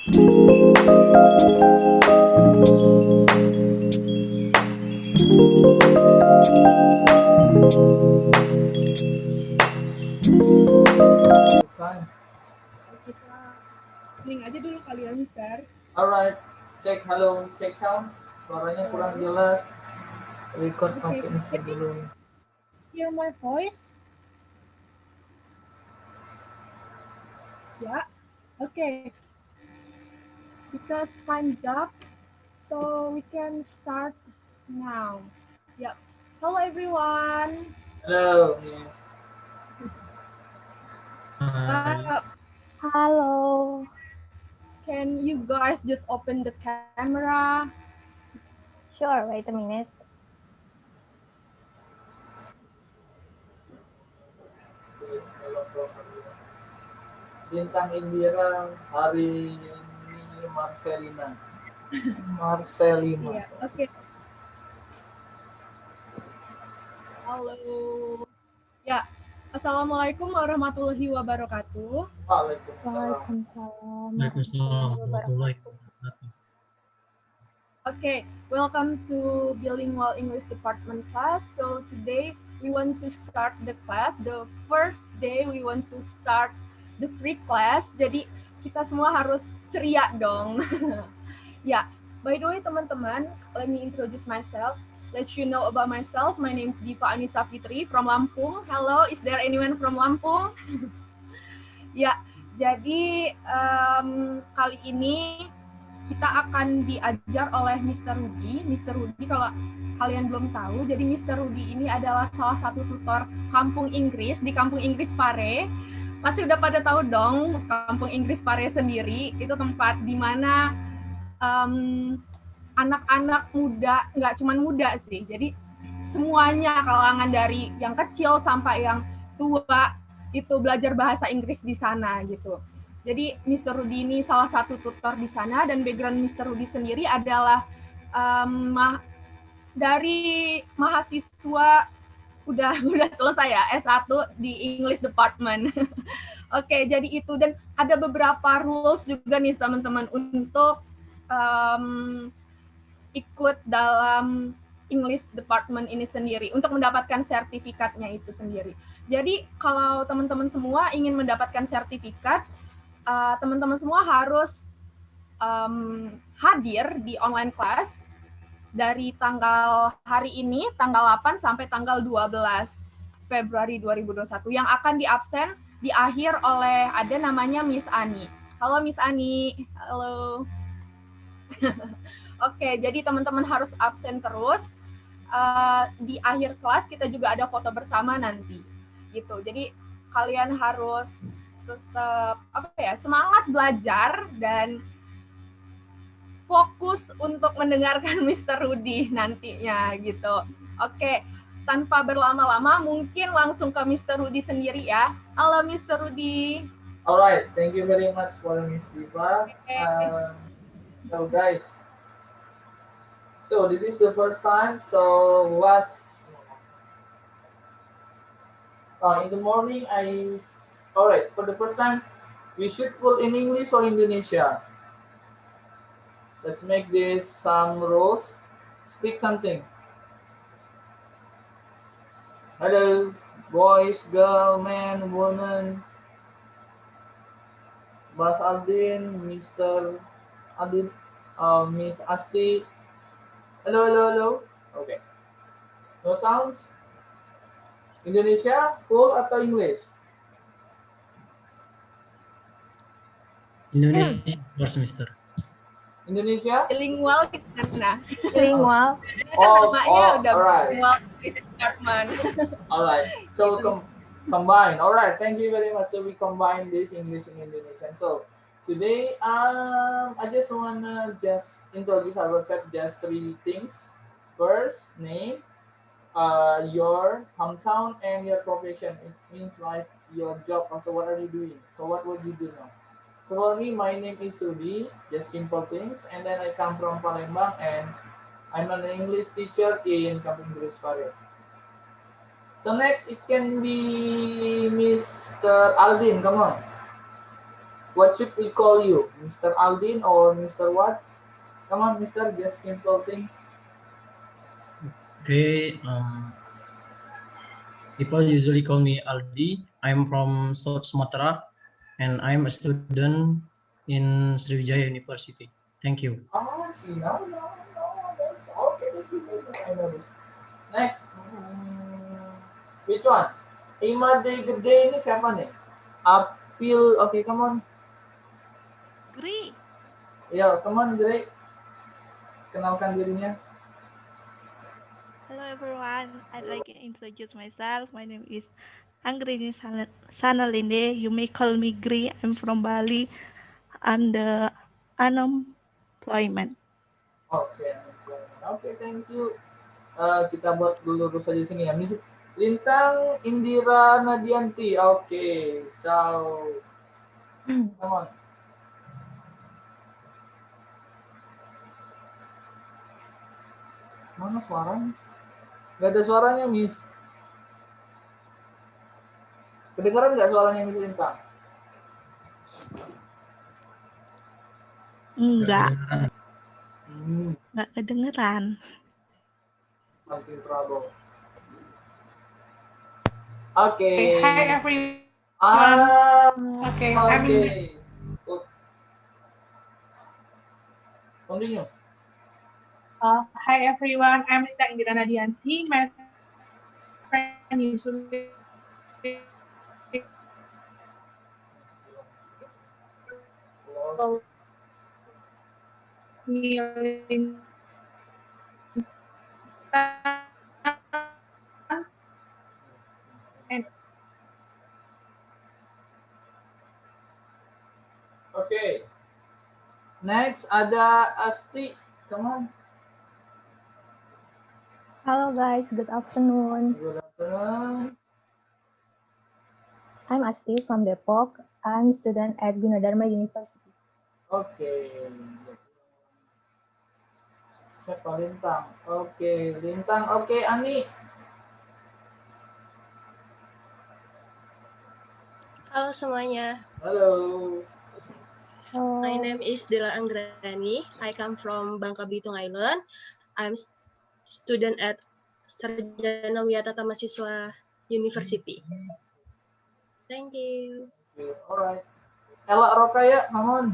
Time. Kita link aja dulu kali ya, Mister. Alright, cek halo, cek sound. Suaranya kurang Halo. jelas. Record Oke, pakai Mister jadi dulu. hear my voice? Ya, oke. Because time's up, so we can start now. Yep. Hello everyone. Halo, Miss. Uh, Halo. can you guys just open the camera? Sure, wait a minute. Bintang Indira hari ini Marcelina. Marcelina. Iya, oke. Halo. Ya, Assalamualaikum warahmatullahi wabarakatuh. Waalaikumsalam. Waalaikumsalam warahmatullahi wabarakatuh. Okay, welcome to Bilingual English Department class. So today we want to start the class. The first day we want to start the free class. Jadi kita semua harus ceria dong. Ya, by the way teman-teman, let me introduce myself. Let you know about myself. My name is Diva Anissa Fitri from Lampung. Hello, is there anyone from Lampung? Ya, jadi kali ini kita akan diajar oleh Mr. Rudi. Mr. Rudi kalau kalian belum tahu, jadi Mr. Rudi ini adalah salah satu tutor kampung Inggris di kampung Inggris Pare. Pasti udah pada tahu dong kampung Inggris Pare sendiri, itu tempat di mana anak-anak muda, nggak cuma muda sih, jadi semuanya kalangan dari yang kecil sampai yang tua itu belajar bahasa Inggris di sana gitu. Jadi Mr. Rudi ini salah satu tutor di sana dan background Mr. Rudi sendiri adalah dari mahasiswa udah selesai ya S1 di English Department. Oke, jadi itu dan ada beberapa rules juga nih teman-teman untuk ikut dalam English Department ini sendiri untuk mendapatkan sertifikatnya itu sendiri. Jadi kalau teman-teman semua ingin mendapatkan sertifikat, teman-teman semua harus hadir di online class dari tanggal hari ini, tanggal 8 sampai tanggal 12 Februari 2021 yang akan diabsen di akhir oleh ada namanya Miss Ani. Halo Miss Ani, halo. Oke, jadi teman-teman harus absen terus. Di akhir kelas kita juga ada foto bersama nanti, gitu. Jadi kalian harus tetap semangat belajar dan fokus untuk mendengarkan Mr. Rudi nantinya gitu. Oke, tanpa berlama-lama mungkin langsung ke Mr. Rudi sendiri ya. Halo Mr. Rudi. Alright, thank you very much for Miss Diva. So guys, so this is the first time. So in the morning alright, for the first time we should full in English or Indonesia. Let's make this some rules. Speak something. Hello, boys, girl, man, woman. Mas Aldin, Mr. Aldin, Miss Asti. Hello, hello, hello. Okay. No sounds? Indonesia, full atau English? Indonesia first, Mister. Indonesia? Bilingual di sana. Bilingual. Namanya udah alright. Bilingual English Department. Alright. So combine. Alright. Thank you very much. So we combine this English and Indonesian. So today, I just wanna introduce ourselves just three things. First, name, your hometown, and your profession. It means like your job. Also, what are you doing? So what would you do now? So for me, my name is Rudi. Just simple things. And then I come from Palembang, and I'm an English teacher in Kampung Inggris Pare. So next, it can be Mr. Aldin. Come on. What should we call you? Mr. Aldin or Mr. what? Come on, Mr. Just simple things. Okay. People usually call me Aldi. I'm from South Sumatra, and I'm a student in Sriwijaya University. Thank you. Ah, see, no. That's okay. Thank you very much. I know this. Next. Which one? Imade Gede ini siapa nih? Apil. Okay, come on. Gri. Yeah, come on, Gre. Kenalkan dirinya. Hello everyone, I'd like to introduce myself. My name is Anggrini Sanalinde. You may call me Gri. I'm from Bali. I'm the unemployment. Oke, thank you. Kita buat dulu lurus aja sini ya. Miss Lintang Indira Nadianti. Oke, so come on. Mana suaranya? Gak ada suaranya, Miss. Kedengaran nggak suaranya Miss Lintang? Enggak kedengeran. Something trouble. Okay. Hi everyone. Okay. Continue. Hi everyone. I'm Lita Indira Nadianti. My friend usually Okay. Next ada Asti. Come on. Hello guys, good afternoon. Good afternoon. I'm Asti from Depok. I'm student at Gunadarma University. Oke. Siapa Lintang? Oke, Lintang. Oke, Ani. Halo semuanya. Halo. My name is Dela Anggrani. I come from Bangka Belitung Island. I'm student at Sarjana Wiyata Mahasiswa University. Thank you. Okay, alright. Ella Rokaya, come on.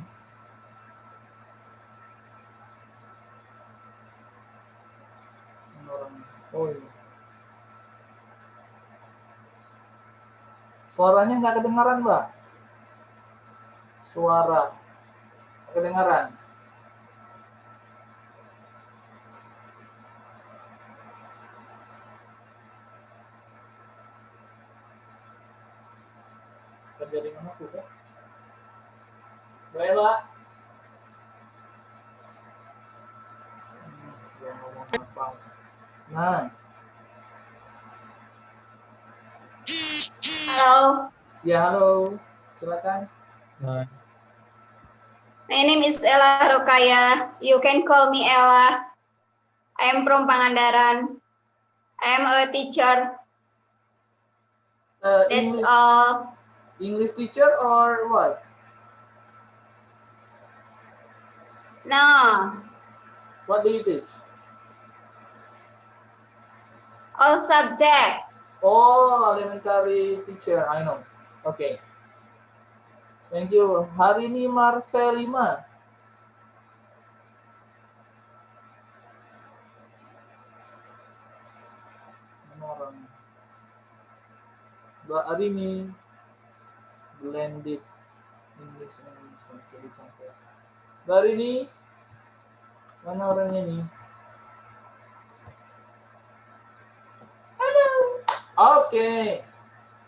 Oh, iya. Suaranya nggak kedengaran, Mbak. Suara nggak kedengaran. Kerja di mana tuh, Mbak? Mbak Ella. Dia ngomong apa? Nah. Hello, Ya, halo. Silakan. Bye. my name is Ella Rokaya. You can call me Ella. I am from Pangandaran. I am a teacher. That's all. English teacher or what? No, What do you teach? all subject. Oh, elementary teacher. I know. Okay. Thank you. Harini Marcelima. Mbak Harini. Blended English and Indonesia. Mbak Harini. Mana orangnya nih? Halo. Oke.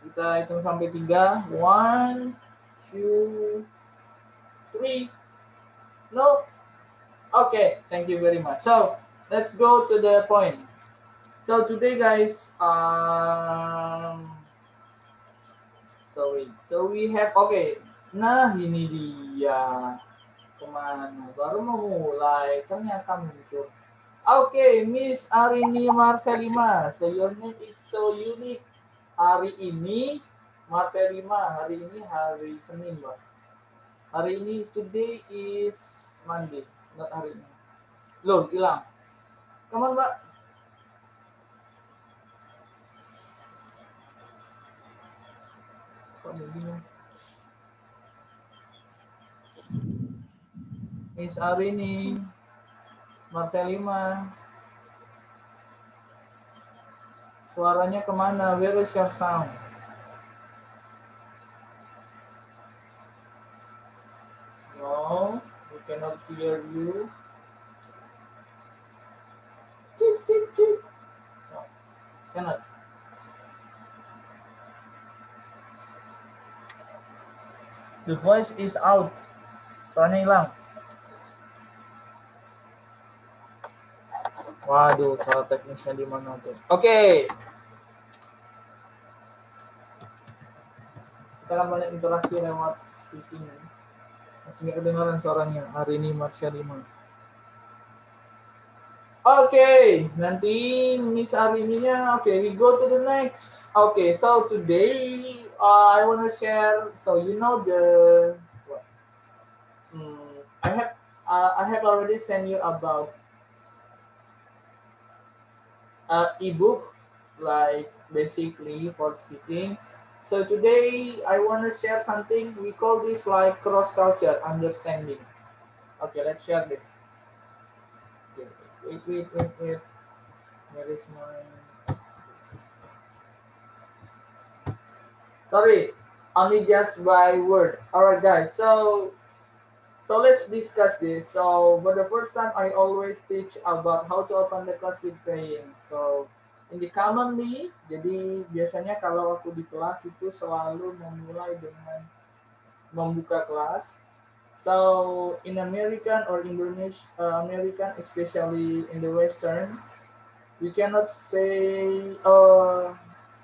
Kita hitung sampai 3. 1, 2, 3. No. Okay, thank you very much. So let's go to the point. So today, guys, so we have, okay. Nah, ini dia. Kemana? Baru mau mulai, ternyata muncul. Okay, Miss Arini Marcelima. So your name is so unique. Hari ini Marcelima, hari ini hari Senin, Mbak. Hari ini, today is Monday, not hari ini. Loh, hilang. Come on, Mbak. Kok begini? Miss Arini, Marcelima. Suaranya kemana? Where is your sound? No, we cannot hear you. Cik, cik, cik. No, cannot. The voice is out. Suaranya hilang. Waduh, salah teknisnya di mana tuh? Oke. Kita akan mulai interaksi lewat speaking. Masih nggak kedengaran suaranya. Hari ini Marsha 5. Oke, nanti Miss Arininya. Oke, we go to the next. Okay, so today I want to share. So you know the. I have already sent you about ebook, like basically for speaking. So today I want to share something. We call this like cross culture understanding. Okay, let's share this. Okay, wait. Where is my? Sorry, only just by word. Alright, guys. So let's discuss this. So for the first time, I always teach about how to open the class with praying. So in the commonly, jadi biasanya kalau aku di kelas itu selalu memulai dengan membuka kelas. So in American or Indonesia, American, especially in the Western, we cannot say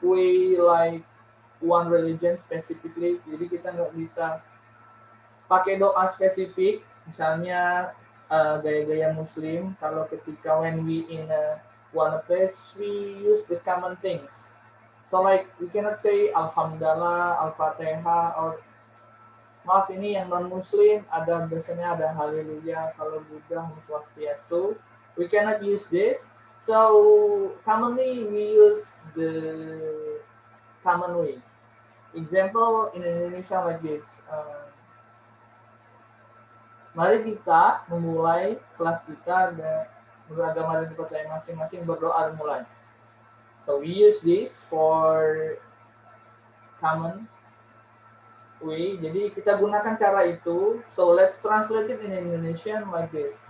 we like one religion specifically. Jadi kita nggak bisa pakai doa spesifik, misalnya gaya-gaya Muslim. Kalau ketika when we in one place, we use the common things. So like we cannot say Alhamdulillah, Al-Fatihah, or maaf ini yang non Muslim ada biasanya ada Haleluya, kalau Buddha Swastiastu. We cannot use this. So commonly we use the common way. Example in Indonesia like this. Mari kita memulai kelas kita beragama dan dipercaya masing-masing berdoa mulai. So we use this for common way. Jadi kita gunakan cara itu. So let's translate it in Indonesian like this.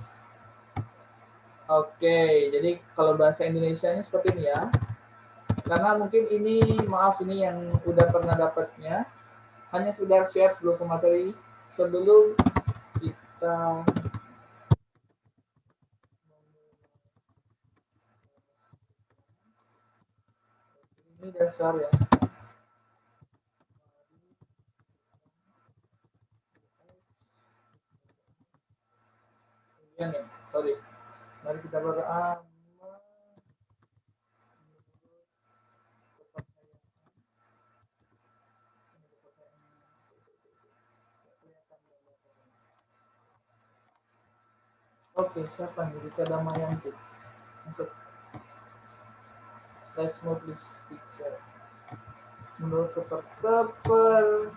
Oke, jadi kalau bahasa Indonesianya seperti ini ya. Karena mungkin ini, maaf ini yang udah pernah dapatnya. Hanya sekedar share sebelum ke materi. Sebelum kita ini dasar ya. Kemudian ya, sorry. Mari kita berdoa. Oke, siapa nih? Rika Damayanti. Masuk. Let's move this picture. Menurut kepercayaan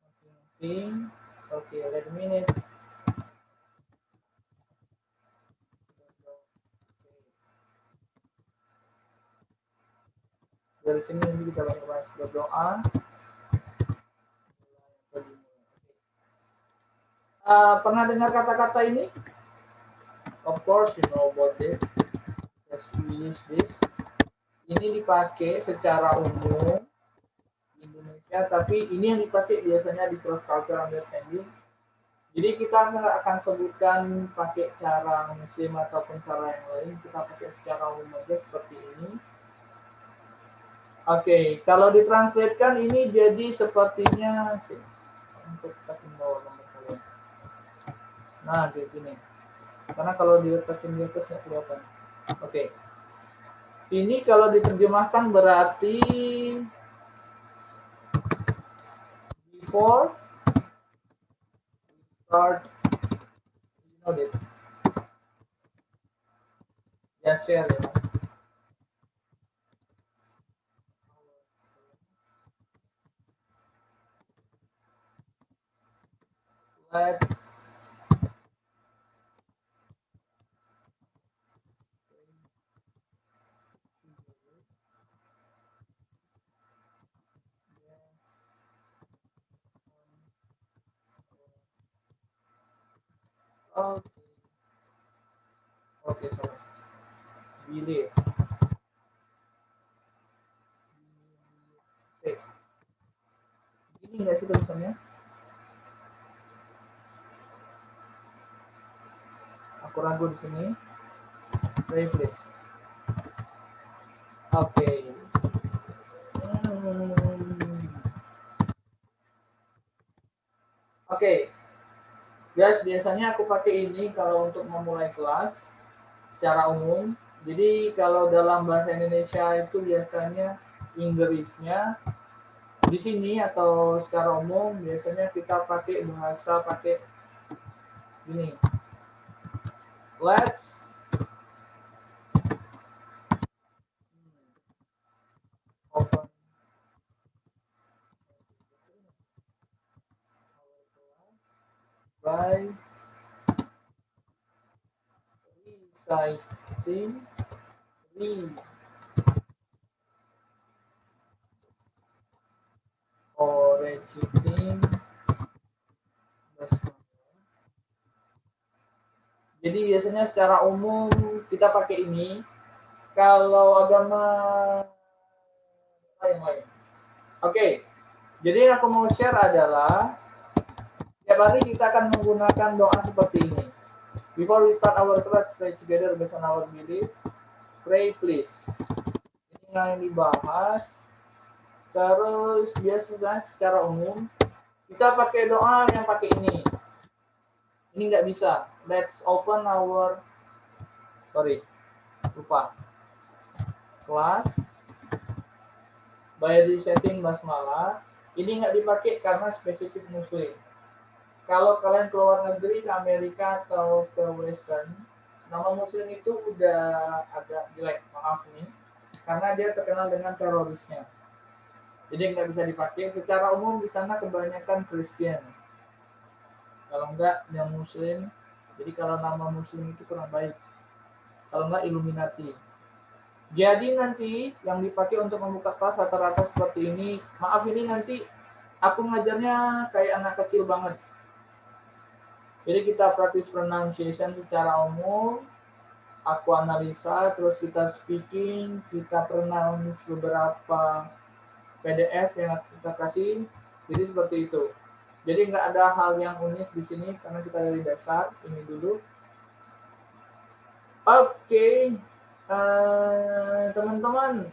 masing-masing. Oke, wait a minute. Dari sini nanti kita akan bahas berdoa. Pernah dengar kata-kata ini? Of course you know about this. Yes, we use this. Ini dipakai secara umum di Indonesia, tapi ini yang dipakai biasanya di cross cultural understanding. Jadi kita nggak akan sebutkan pakai cara Muslim ataupun cara yang lain, kita pakai secara umum aja seperti ini. Oke, kalau ditranslatekan ini jadi sepertinya nah kayak gini. Karena kalau diletakin di atas nggak kelihatan. Oke. Ini kalau diterjemahkan berarti before start, you know this. Ya share ya. Let's Oke, sorry. Believe. Ini nggak sih tulisannya? Aku ragu di sini. Pray please. Oke. Oke. Guys, biasanya aku pakai ini kalau untuk memulai kelas secara umum. Jadi kalau dalam bahasa Indonesia itu biasanya Inggrisnya di sini atau secara umum biasanya kita pakai gini. Let's open by reciting Jadi biasanya secara umum kita pakai ini. Kalau agama lain. Oke. Jadi yang aku mau share adalah setiap hari kita akan menggunakan doa seperti ini. Before we start our class, pray together based on our belief. Pray please. Ini yang dibahas. Terus biasanya secara umum kita pakai doa yang pakai ini. Ini nggak bisa. Let's open our class by resetting basmalah. Ini nggak dipakai karena spesifik muslim. Kalau kalian keluar negeri ke Amerika atau ke Western, nama muslim itu udah agak jelek, maaf nih, karena dia terkenal dengan terorisnya. Jadi nggak bisa dipakai. Secara umum di sana kebanyakan Kristen. Kalau enggak yang muslim. Jadi kalau nama muslim itu kurang baik. Kalau enggak Illuminati. Jadi nanti yang dipakai untuk membuka kelas rata-rata seperti ini. Maaf ini nanti aku ngajarnya kayak anak kecil banget. Jadi kita practice pronunciation secara umum. Aku analisa, terus kita speaking, kita pronounce beberapa PDF yang kita kasih. Jadi seperti itu. Jadi nggak ada hal yang unik di sini karena kita dari dasar. Ini dulu. Oke. Teman-teman.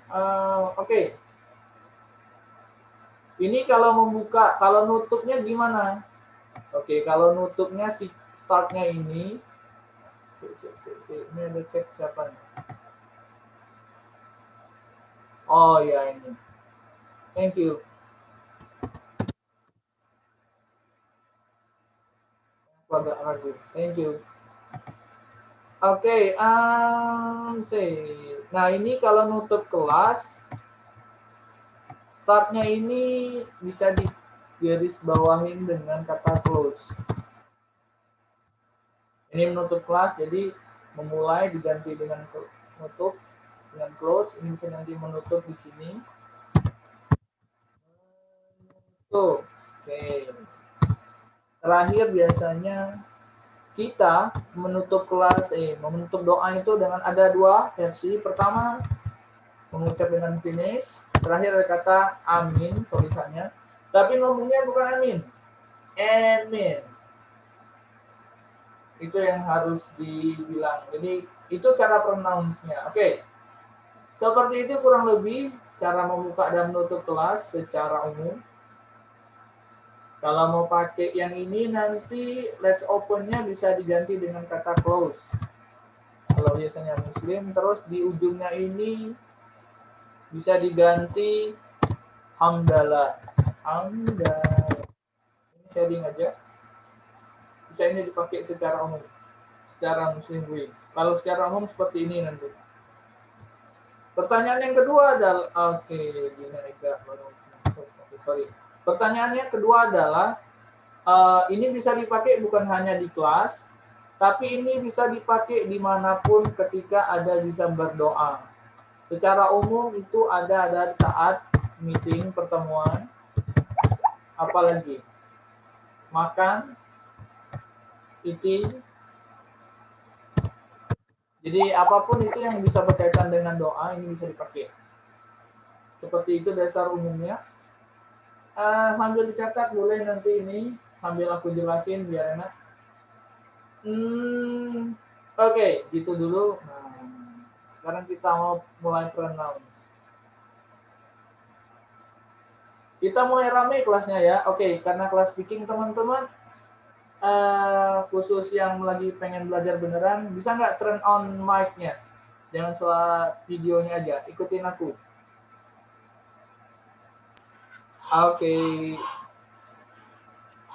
Oke. Ini kalau membuka, kalau nutupnya gimana? Oke, kalau nutupnya si startnya ini. Ini ada cek siapa nih? Oh ya ini. Thank you. Agak ragu. Thank you. Oke, nah ini kalau nutup kelas, startnya ini bisa digaris bawahin dengan kata close. Ini menutup kelas, jadi memulai diganti dengan menutup, dengan close. Ini bisa nanti menutup di sini. Tuh, oke. Terakhir biasanya kita menutup kelas, menutup doa itu dengan ada dua versi. Pertama, mengucap dengan finish. Terakhir ada kata amin tulisannya. Tapi ngomongnya bukan amin. Amin. Itu yang harus dibilang. Jadi itu cara pronounce-nya. Oke. Seperti itu kurang lebih cara membuka dan menutup kelas secara umum. Kalau mau pakai yang ini nanti let's open-nya bisa diganti dengan kata close. Kalau biasanya muslim, terus di ujungnya ini bisa diganti hamdalah. Hamdalah. Ini shading aja. Bisa ini dipakai secara umum. Secara muslim way. Kalau secara umum seperti ini nanti. Pertanyaan yang kedua adalah, sorry. Pertanyaan yang kedua adalah, ini bisa dipakai bukan hanya di kelas, tapi ini bisa dipakai dimanapun ketika ada bisa berdoa. Secara umum itu ada saat meeting, pertemuan, apalagi makan, eating. Jadi apapun itu yang bisa berkaitan dengan doa ini bisa dipakai. Seperti itu dasar umumnya. Sambil dicatat boleh nanti ini sambil aku jelasin biar enak. Oke, gitu dulu. Nah, sekarang kita mau mulai pronounce. Kita mulai ramai kelasnya ya. Oke, karena kelas speaking teman-teman khusus yang lagi pengen belajar beneran, bisa nggak turn on mic-nya? Jangan suara videonya aja, ikutin aku. Oke.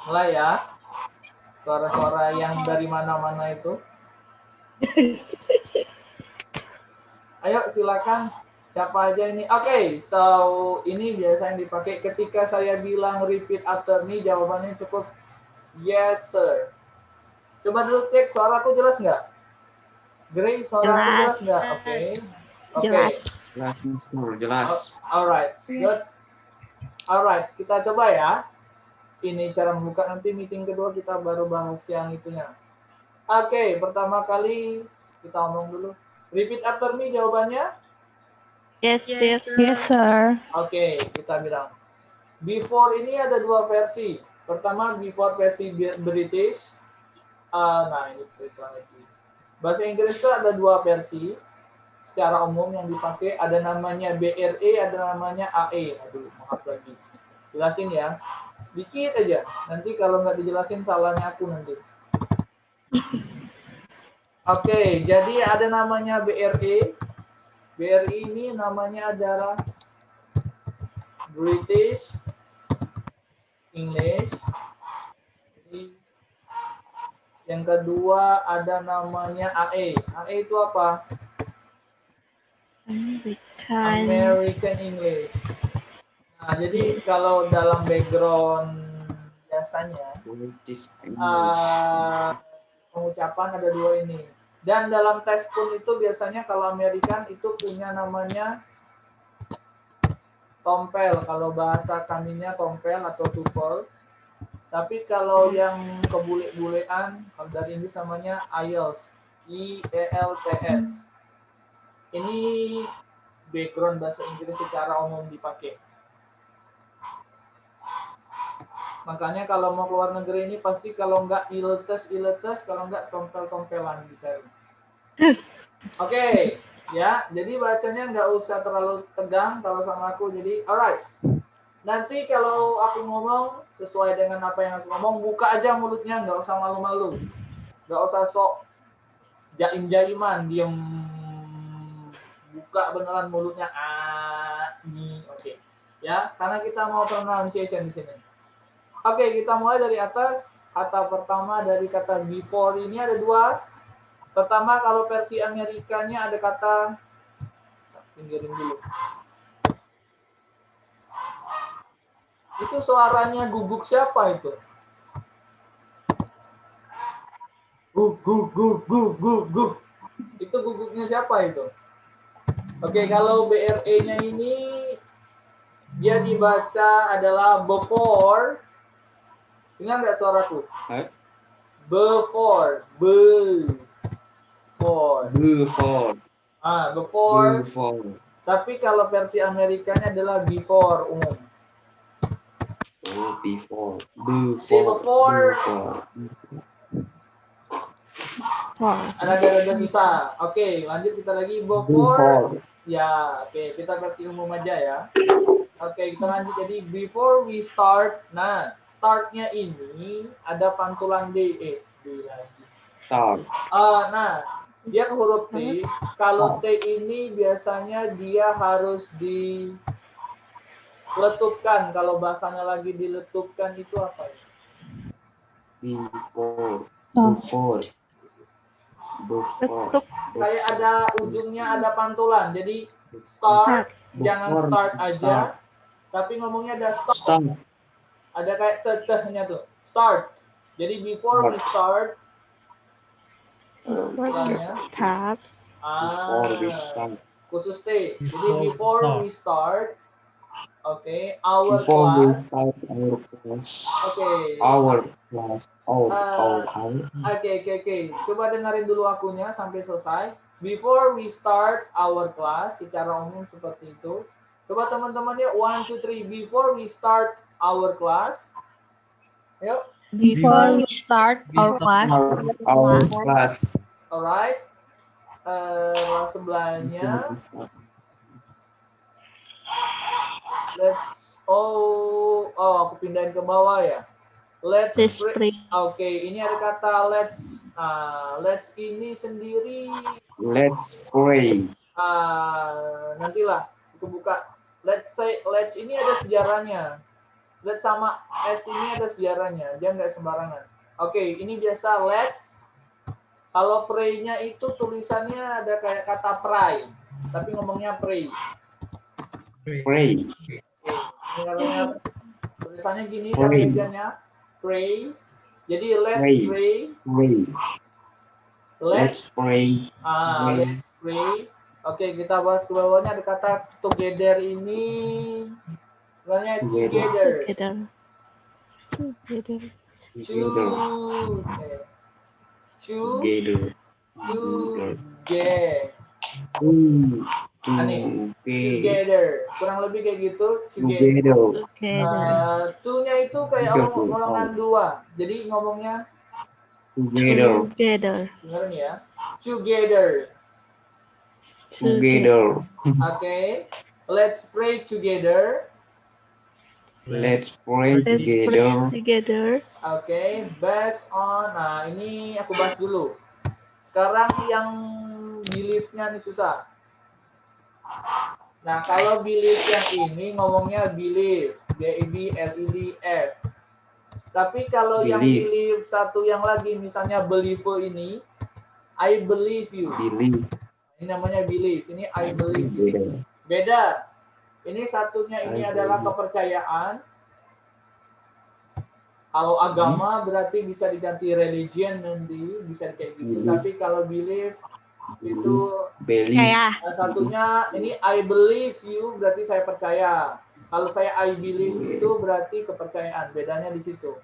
Mulai ya. Suara-suara yang dari mana-mana itu. Ayo silakan. Siapa aja ini? Oke, so ini biasa yang dipakai ketika saya bilang repeat after me, jawabannya cukup yes, sir. Coba dulu cek suaraku jelas nggak? Grace, suaraku jelas nggak? Oke. Oke. Jelas. Alright, good. Alright, kita coba ya. Ini cara membuka, nanti meeting kedua kita baru bahas yang itunya. Oke, pertama kali kita ngomong dulu. Repeat after me jawabannya? Yes, Yes, sir. Yes, sir. Oke, kita bilang. Before ini ada dua versi. Pertama, before versi British. Nah, ini cerita lagi. Bahasa Inggris itu ada dua versi. Secara umum yang dipakai ada namanya BRE, ada namanya AE. Aduh, maaf lagi. Jelasin ya. Dikit aja. Nanti kalau nggak dijelasin salahnya aku nanti. Oke, jadi ada namanya BRE. BRE ini namanya adalah British English. Jadi, yang kedua ada namanya AE. AE itu apa? American English. Nah, jadi kalau dalam background biasanya pengucapan ada dua ini. Dan dalam tes pun itu biasanya kalau American itu punya namanya TOEFL. Kalau bahasa kaminya TOEFL atau TOEFL. Tapi kalau yang kebule-bulean, kalau dari Inggris namanya IELTS. IELTS. Ini background bahasa Inggris secara umum dipakai. Makanya kalau mau keluar negeri ini pasti kalau nggak IELTS, kalau nggak TOEFL-TOEFLan dicari. Oke, ya. Jadi bacanya nggak usah terlalu tegang kalau sama aku. Jadi, alright. Nanti kalau aku ngomong sesuai dengan apa yang aku ngomong, buka aja mulutnya, nggak usah malu-malu, nggak usah sok jaim-jaiman, diem, buka beneran mulutnya. Ini, oke. Ya, karena kita mau pronunciation di sini. Oke, kita mulai dari atas. Kata pertama dari kata before ini ada dua. Pertama, kalau versi Amerikanya ada kata, pinggirin dulu. Itu suaranya guguk siapa itu? Guguk. Itu guguknya siapa itu? Oke, kalau BRE-nya ini dia dibaca adalah before. Dengar nggak suaraku? Before. Before. Tapi kalau versi Amerikanya adalah before umum. Before. Agak susah. Oke, lanjut kita lagi before. Ya, oke, kita versi umum aja ya. Oke, kita lanjut. Jadi before we start. Nah, startnya ini ada pantulan DE. Start. Nah, Dia ke huruf T. Kalau T ini biasanya dia harus diletupkan. Kalau bahasanya lagi diletupkan itu apa ya? Before. Letup. Kayak ada ujungnya ada pantulan. Jadi start, jangan start aja. Tapi ngomongnya ada stop. Start. Ada kayak tetehnya tuh. Start. Jadi before we start. Istilahnya. Start. Before we start. Khusus T. Jadi before we start. Oke, our Before we class. start our class. Oke. Our class. Oke. Coba dengerin dulu akunya sampai selesai. Before we start our class, secara umum seperti itu. Coba teman-temannya 1, 2, 3. Before we start our class. Yuk. Before we start our class. Our class. Alright. Sebelahnya. Aku pindahin ke bawah ya. Let's pray. Oke, ini ada kata let's. Let's ini sendiri. Let's pray. Nantilah aku buka. Let's ini ada sejarahnya. Let's sama S ini ada sejarahnya. Dia nggak sembarangan. Oke, ini biasa let's. Kalau pray-nya itu tulisannya ada kayak kata pray, tapi ngomongnya pray. Pray. Ini katanya tulisannya gini kalimatnya pray. Jadi let's pray. Let's pray. Let's pray. Oke, kita bahas ke bawahnya ada kata together ini. Sebenarnya together. Together. Kurang lebih kayak gitu. Together. To-nya itu kayak omongan dua. Jadi ngomongnya together. Dengerin ya. Together. Oke. Let's pray together. Let's pray together. Oke, based on. Nah, ini aku bahas dulu. Sekarang yang belief-nya nih susah. Nah, kalau belief yang ini ngomongnya belief, B-E-B-L-I-E-F. Tapi kalau yang belief satu yang lagi misalnya believer ini, I believe you. Ini namanya belief. Ini I believe you. Beda. Ini satunya ini adalah kepercayaan. Kalau agama berarti bisa diganti religion nanti, bisa kayak gitu. Tapi kalau belief itu satunya ini I believe you berarti saya percaya. Kalau saya I believe itu berarti kepercayaan. Bedanya di situ.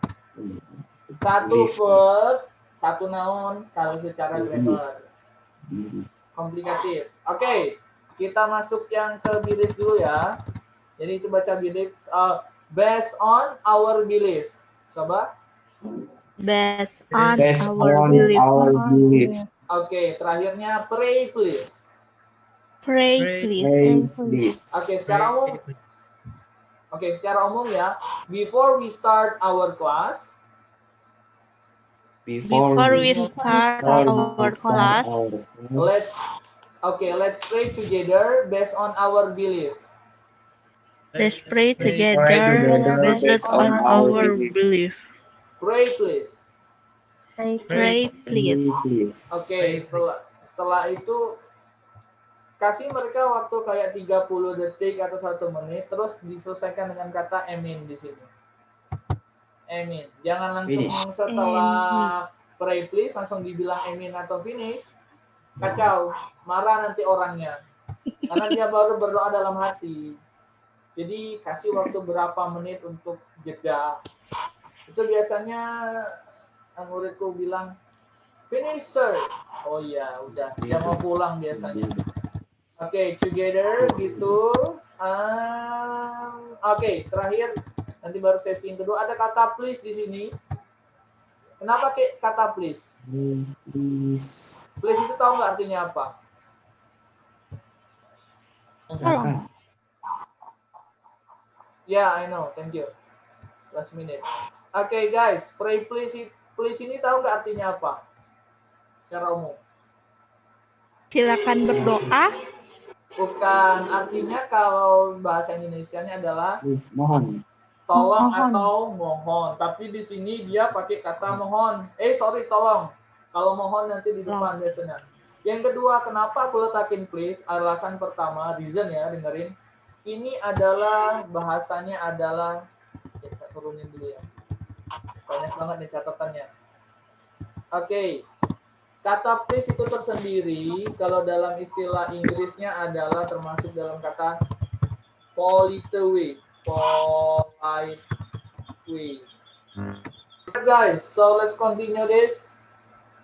Satu verb, satu noun kalau secara grammar. Komplikatif. Oke, kita masuk yang ke belief dulu ya. Jadi itu baca belief based on our belief. Coba. Based on our belief. Oke, terakhirnya pray please. Pray please. Oke, secara umum ya. Before we start our class. Before we start our class. Let's pray together based on our belief. Let's pray together based on our belief. Pray please. Pray please. Oke, setelah itu kasih mereka waktu kayak 30 detik atau 1 menit, terus diselesaikan dengan kata amin di sini. Amin. Jangan langsung setelah pray please langsung dibilang amin atau finish. Kacau, marah nanti orangnya. Karena dia baru berdoa dalam hati. Jadi kasih waktu berapa menit untuk jeda. Itu biasanya muridku bilang finish sir. Oh iya, udah dia mau pulang biasanya. Oke, together gitu. Oke, terakhir nanti baru sesi yang kedua ada kata please di sini. Kenapa kata please? Please itu tahu nggak artinya apa? Yeah, I know. Thank you. Last minute. Oke, guys, pray please ini tahu nggak artinya apa? Secara umum. Silakan berdoa. Bukan, artinya kalau bahasa Indonesianya adalah Mohon. tolong Mohon. atau mohon. Tapi di sini dia pakai kata mohon. Tolong. Kalau mohon nanti di depan biasanya. Yang kedua, kenapa aku letakin please? Alasan pertama, reason ya, dengerin. Ini adalah bahasanya adalah, saya turunin dulu ya. Banyak banget nih catatannya. Oke. Kata please itu tersendiri, kalau dalam istilah Inggrisnya adalah termasuk dalam kata polite way. Polite way. Guys, so let's continue this.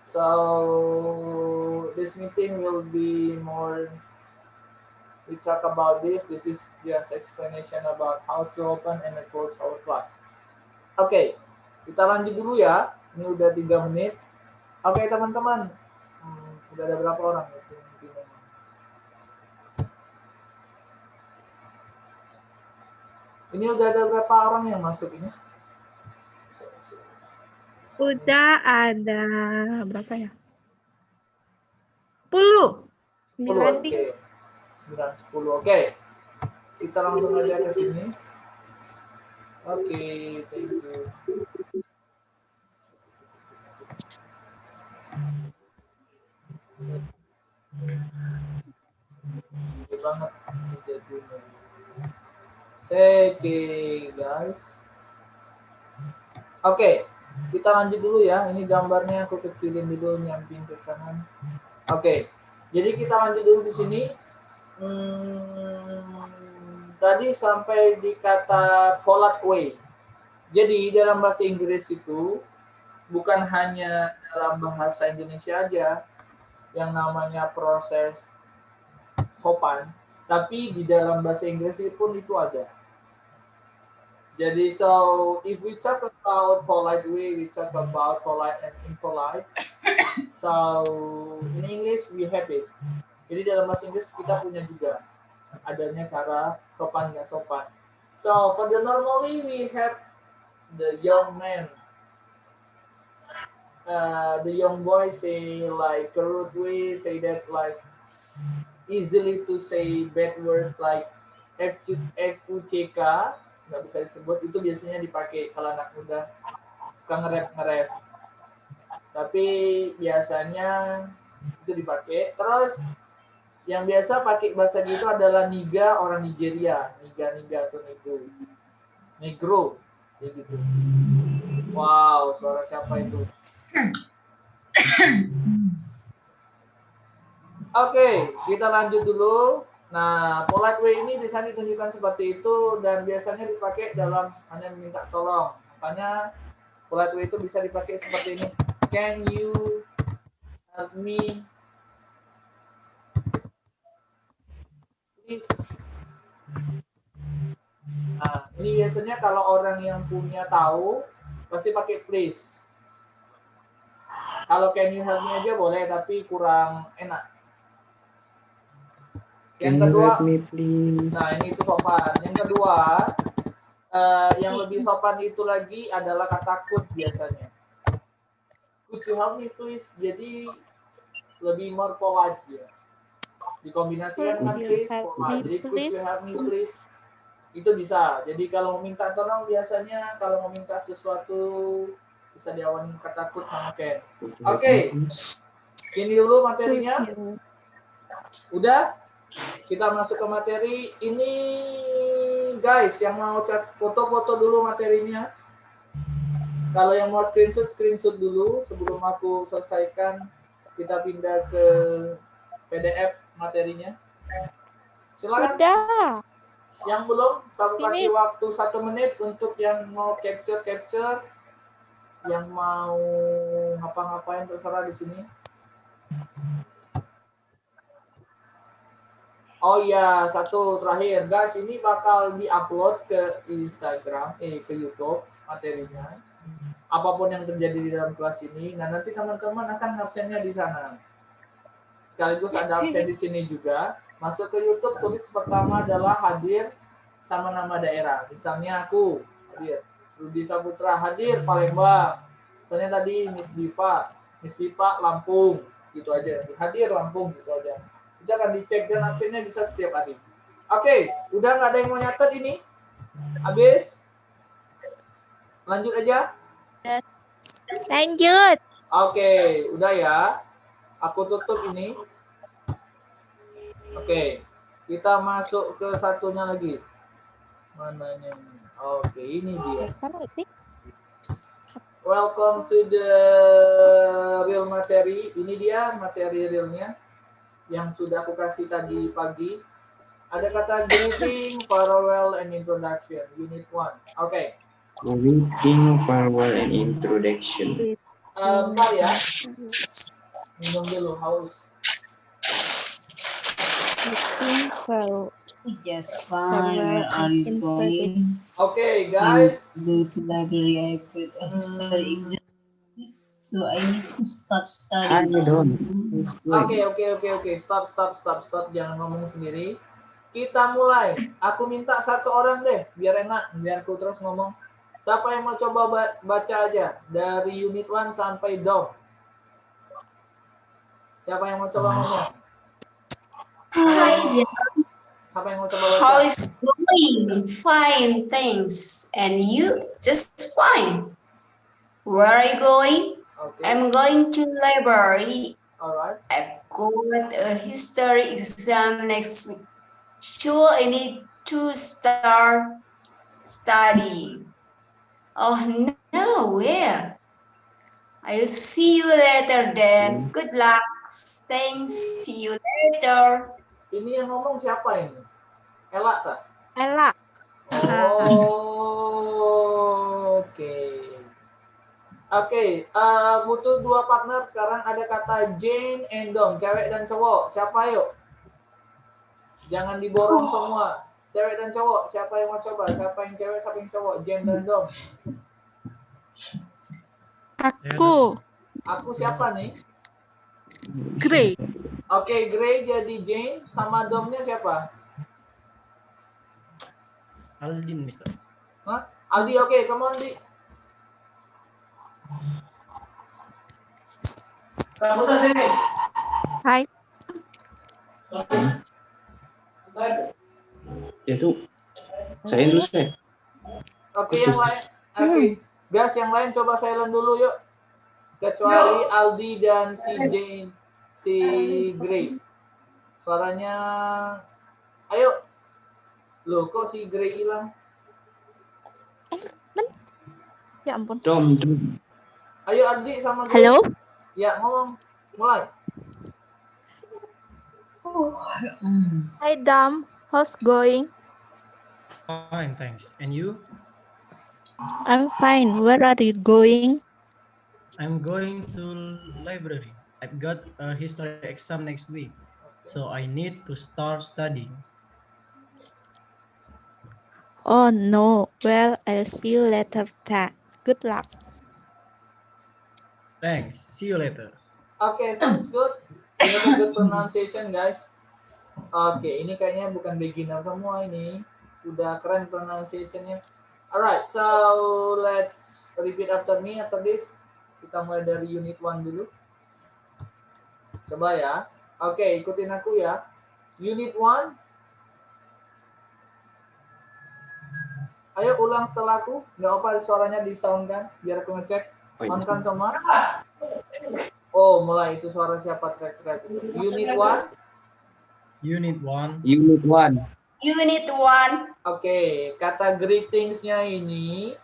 So this meeting will be more, we talk about this. This is just explanation about how to open and close our class. Oke, kita lanjut dulu ya. Ini udah 3 menit. Oke teman-teman, udah ada berapa orang? Ini udah ada berapa orang yang masuk ini? Udah ada berapa ya? 10. 10, oke. 9, 10, oke. Kita langsung aja ke sini. Oke, thank you. Gede banget jadinya. Oke, guys. Oke, kita lanjut dulu ya. Ini gambarnya aku kecilin dulu, nyamping ke kanan. Oke, jadi kita lanjut dulu di sini. Tadi sampai di kata polite way. Jadi dalam bahasa Inggris itu bukan hanya dalam bahasa Indonesia aja yang namanya proses sopan, tapi di dalam bahasa Inggris pun itu ada. Jadi so if we talk about polite way, we talk about polite and impolite. So in English we have it. Jadi dalam bahasa Inggris kita punya juga adanya cara sopan nggak sopan. So for the normally we have the young man, the young boy say like a rude way, say that like easily to say bad word like FUCK, nggak bisa disebut, itu biasanya dipakai kalau anak muda suka nge-rap. Tapi biasanya itu dipakai. Terus yang biasa pakai bahasa gitu adalah niga, orang Nigeria, niga atau negro, kayak gitu. Wow, suara siapa itu? Oke, kita lanjut dulu. Nah, polite way ini bisa ditunjukkan seperti itu dan biasanya dipakai dalam hanya minta tolong. Makanya polite way itu bisa dipakai seperti ini. Can you help me? Please. Nah, ini biasanya kalau orang yang punya tahu pasti pakai please. Kalau can you help me aja boleh, tapi kurang enak. Yang kedua, nah ini itu sopan. Yang kedua, yang lebih sopan itu lagi adalah kata could biasanya. Could you help me please? Jadi lebih more polite ya. Dikombinasikan dengan please, polite. Jadi could you help me please? Itu bisa. Jadi kalau mau minta tolong biasanya kalau mau minta sesuatu bisa diawali kata could sama can. Oke. Ini dulu materinya. Udah? Kita masuk ke materi. Ini guys yang mau foto-foto dulu materinya. Kalau yang mau screenshot dulu sebelum aku selesaikan. Kita pindah ke PDF materinya. Silakan. Udah. Yang belum, saya kasih waktu 1 menit untuk yang mau capture, yang mau ngapa-ngapain terserah di sini. Oh iya, satu terakhir guys, ini bakal diupload ke Instagram, ke YouTube materinya. Apapun yang terjadi di dalam kelas ini, nah nanti teman-teman akan absennya di sana. Sekaligus ada absen di sini juga. Masuk ke YouTube, tulis pertama adalah hadir sama nama daerah. Misalnya aku hadir, Rudi Saputra hadir Palembang. Misalnya tadi Miss Diva Lampung, gitu aja. Hadir lampung gitu aja. Kita akan dicek dan absennya bisa setiap hari. Oke, udah nggak ada yang mau nyatet ini? Habis? Lanjut aja? Lanjut. Oke, udah ya. Aku tutup ini. Oke, kita masuk ke satunya lagi. Mananya ini? Oke, ini dia. Welcome to the real materi. Ini dia materi realnya yang sudah aku kasih tadi pagi. Ada kata greeting, farewell, and introduction. Unit 1. Oke. Greeting, farewell, and introduction. Bentar ya. Minum dulu, haus. Greeting, farewell. Just fine. Where are you going? Okay, guys. Go to library. I put a history exam, so I need to start studying. Oke. Stop. Jangan ngomong sendiri. Kita mulai. Aku minta satu orang deh, biar enak, biar aku terus ngomong. Siapa yang mau coba baca aja dari unit 1 sampai DOM? Siapa yang mau coba ngomong? Siapa yang mau coba baca? How is going? Fine, thanks. And you? Just fine. Where are you going? Okay. I'm going to library. Alright. I've got a history exam next week. So I need to start studying. Oh no, where? I'll see you later then. Good luck. Thanks. See you later. Ini yang ngomong siapa ini? Ella tak? Ella. Oke, butuh 2 partner sekarang. Ada kata Jane and Dom, cewek dan cowok. Siapa yuk? Jangan diborong semua. Cewek dan cowok, siapa yang mau coba? Siapa yang cewek, siapa yang cowok? Jane dan Dom. Aku siapa nih? Gray. Oke, Gray jadi Jane, sama Domnya siapa? Aldin, Mister. Hah? Aldi, oke, come on, Di. Kamu tas sini. Hai. Ya tuh, saya dulu saya. Oke, yang lain. Oke, guys, yang lain coba silent dulu yuk. Kecuali Aldi dan si Jane, si Gray. Suaranya, ayo. Loh, kok si Gray hilang? Ya ampun. Dom. Ayo Aldi sama Gray. Halo. Ya, ngomong. Mulai. Hi Dom. How's going? Fine, thanks. And you? I'm fine. Where are you going? I'm going to library. I've got a history exam next week, so I need to start studying. Oh no. Well, I'll see you later. Good luck. Thanks. See you later. Oke, sounds good. You have a good pronunciation, guys. Oke, ini kayaknya bukan beginner semua ini. Udah keren pronunciation-nya. Alright, so let's repeat after me after this. Kita mulai dari unit 1 dulu. Coba ya. Oke, ikutin aku ya. Unit 1. Ayo ulang setelah aku. Nggak apa suaranya di sound kan? Biar aku ngecek. On kan semua? Oh, mulai itu suara siapa track-track. Unit 1. Unit 1. Unit 1. Unit 1. Oke, kata greetings-nya ini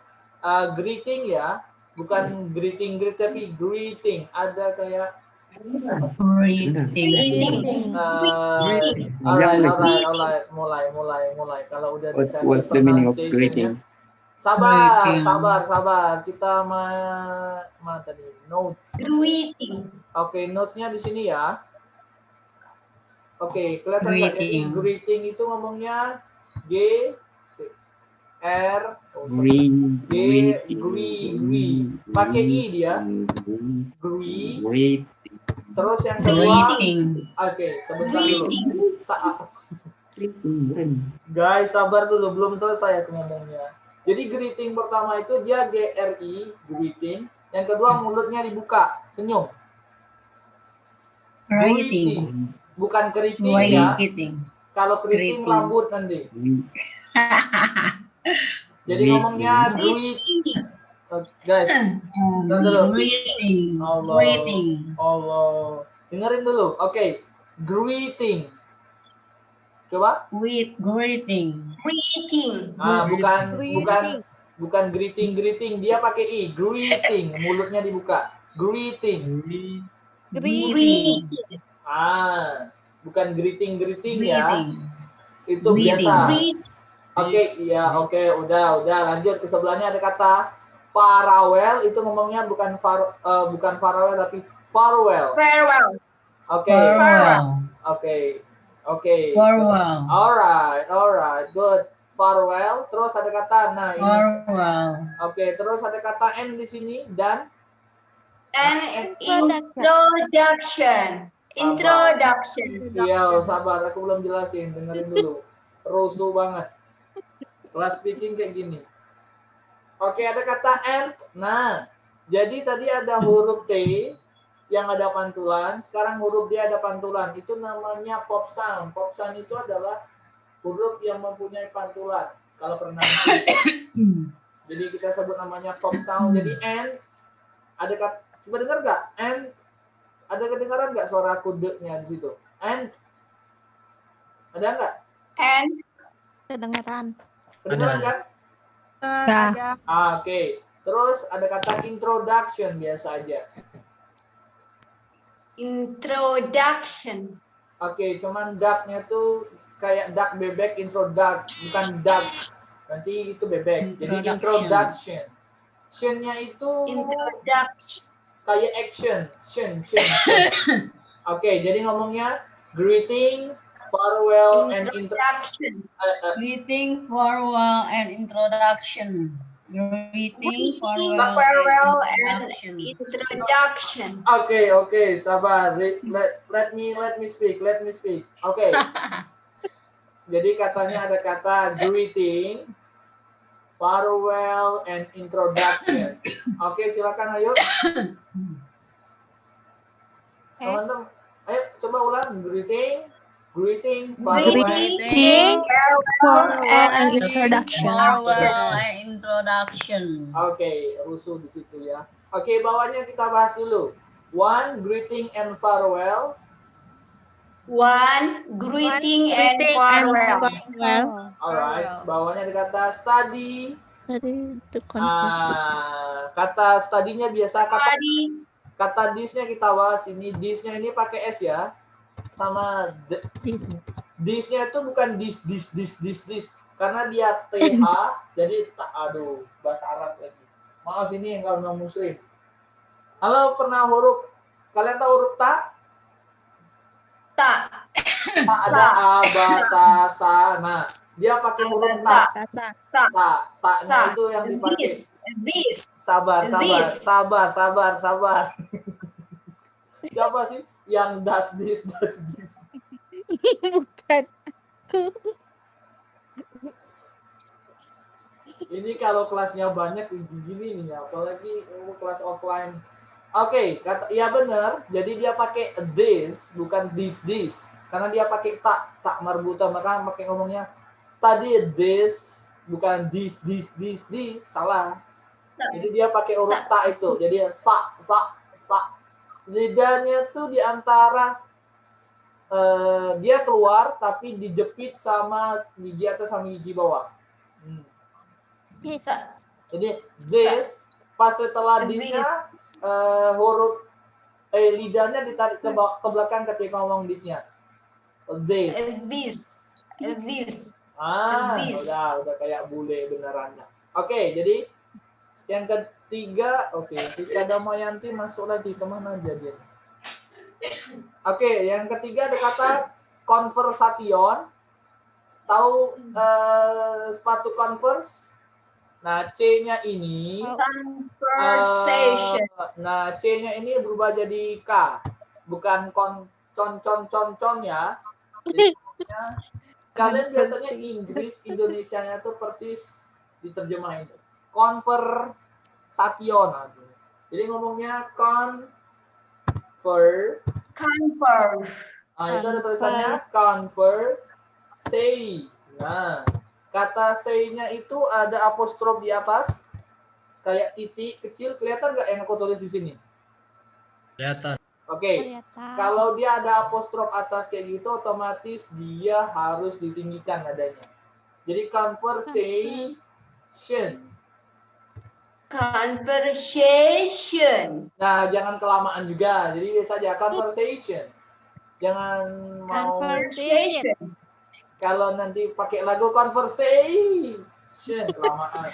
greeting ya, bukan greeting tapi greeting. Ada kayak alright. Mulai. Kalau udah What's the meaning of greeting? Sabar. Kita mana tadi? Note. Greeting. Oke, notes-nya di sini ya. Oke, kelihatan nggak? Jadi greeting itu ngomongnya G R pakai I dia. Greet. Terus yang kedua, oke, sebentar dulu. Guys, sabar dulu, belum selesai aku ngomongnya. Jadi greeting pertama itu dia GRI, greeting. Yang kedua mulutnya dibuka, senyum. Greeting. Bukan keriting ya. Greeting. Kalau keriting Greeting. rambut nanti. Jadi ngomongnya greeting. Guys, dengar dulu. Greeting. Allah. Greeting. Allah. Dengerin dulu. Oke. Greeting. Coba. Greeting. Greeting. Ah, bukan greeting. Dia pakai i. Greeting. Mulutnya dibuka. Greeting. Greeting. Ah, bukan greeting ya. Itu biasa. Oke, iya, oke, udah, lanjut ke sebelahnya ada kata farewell, itu ngomongnya bukan farewell tapi farewell. Farewell. Oke. Oke. Farewell. Alright, good. Farewell, terus ada kata ini. Farewell. Oke, terus ada kata and di sini dan Introduction. Iya, sabar, aku belum jelasin, dengerin dulu. Rusuh banget. Kelas speaking kayak gini. Oke, ada kata and. Nah, jadi tadi ada huruf T yang ada pantulan. Sekarang huruf D ada pantulan. Itu namanya pop sound. Pop sound itu adalah huruf yang mempunyai pantulan. Kalau pernah jadi kita sebut namanya pop sound. Jadi and. Ada kata, coba dengar nggak? And. Ada kedengaran nggak suara kudenya di situ? And. Ada nggak? And. Kedengaran. Kedengaran kan? Ada. Oke. Terus ada kata introduction biasa aja. Introduction. Oke, cuman duck-nya tuh kayak duck bebek introduct, bukan duck. Nanti itu bebek. Jadi introduction. Action-nya itu kayak action. Oke, jadi ngomongnya greeting, farewell, and introduction. Greeting, farewell, and introduction. Greeting, farewell, and introduction. Okay, sabar. Let me speak. Oke. Jadi katanya ada kata greeting, farewell, and introduction. Oke, silakan ayo. Teman-teman, ayo coba ulang. Greeting, farewell, and introduction. Oke, rusuh di situ ya. Oke, bawahnya kita bahas dulu. One, greeting and farewell. Greeting and farewell. Alright, bawahnya ada kata study. Kata study-nya biasa kata this-nya kita bahas ini. This-nya ini pakai S ya. Sama this-nya itu bukan this. Karena dia TH, jadi aduh, bahasa Arab lagi. Maaf ini yang kalau non-muslim. Halo, pernah kalian tahu huruf ta? Ta. Ada a, ba, ta, sa. Nah, dia pakai huruf ta. Ta-nya itu yang dipakai. This. Sabar. Siapa sih yang does this? Bukan. Ini kalau kelasnya banyak gini nih, apalagi kelas offline. Oke, iya benar. Jadi dia pakai this, bukan this. Karena dia pakai tak marbuta, maka pakai ngomongnya study this, bukan this. Salah. Jadi dia pakai huruf tak itu. Jadi fa. Lidahnya tuh di antara dia keluar tapi dijepit sama gigi atas sama gigi bawah. Jadi this pas setelah this-nya huruf lidahnya ditarik ke belakang ketika ngomong this-nya. This. Udah kayak bule beneran. Oke, jadi yang ketiga, Tika Damayanti masuk lagi, kemana aja dia? Oke, yang ketiga ada kata conversation. Tahu sepatu Converse? Nah, C-nya ini Conversation. Nah, C-nya ini berubah jadi K. Bukan con ya. Jadi, kalian biasanya Inggris Indonesianya tuh persis diterjemahin. Conversation. Jadi ngomongnya conversation. Converse. Nah, itu ada tulisannya conversation. Nah, kata say-nya itu ada apostrof di atas, kayak titik kecil. Kelihatan nggak yang aku tulis di sini? Kelihatan. Oke. Kalau dia ada apostrof atas kayak gitu, otomatis dia harus ditinggikan nadanya. Jadi conversation. Conversation. Nah, jangan kelamaan juga. Jadi biasa aja conversation. Jangan mau Conversation. kalau nanti pakai lagu conversation kelamaan.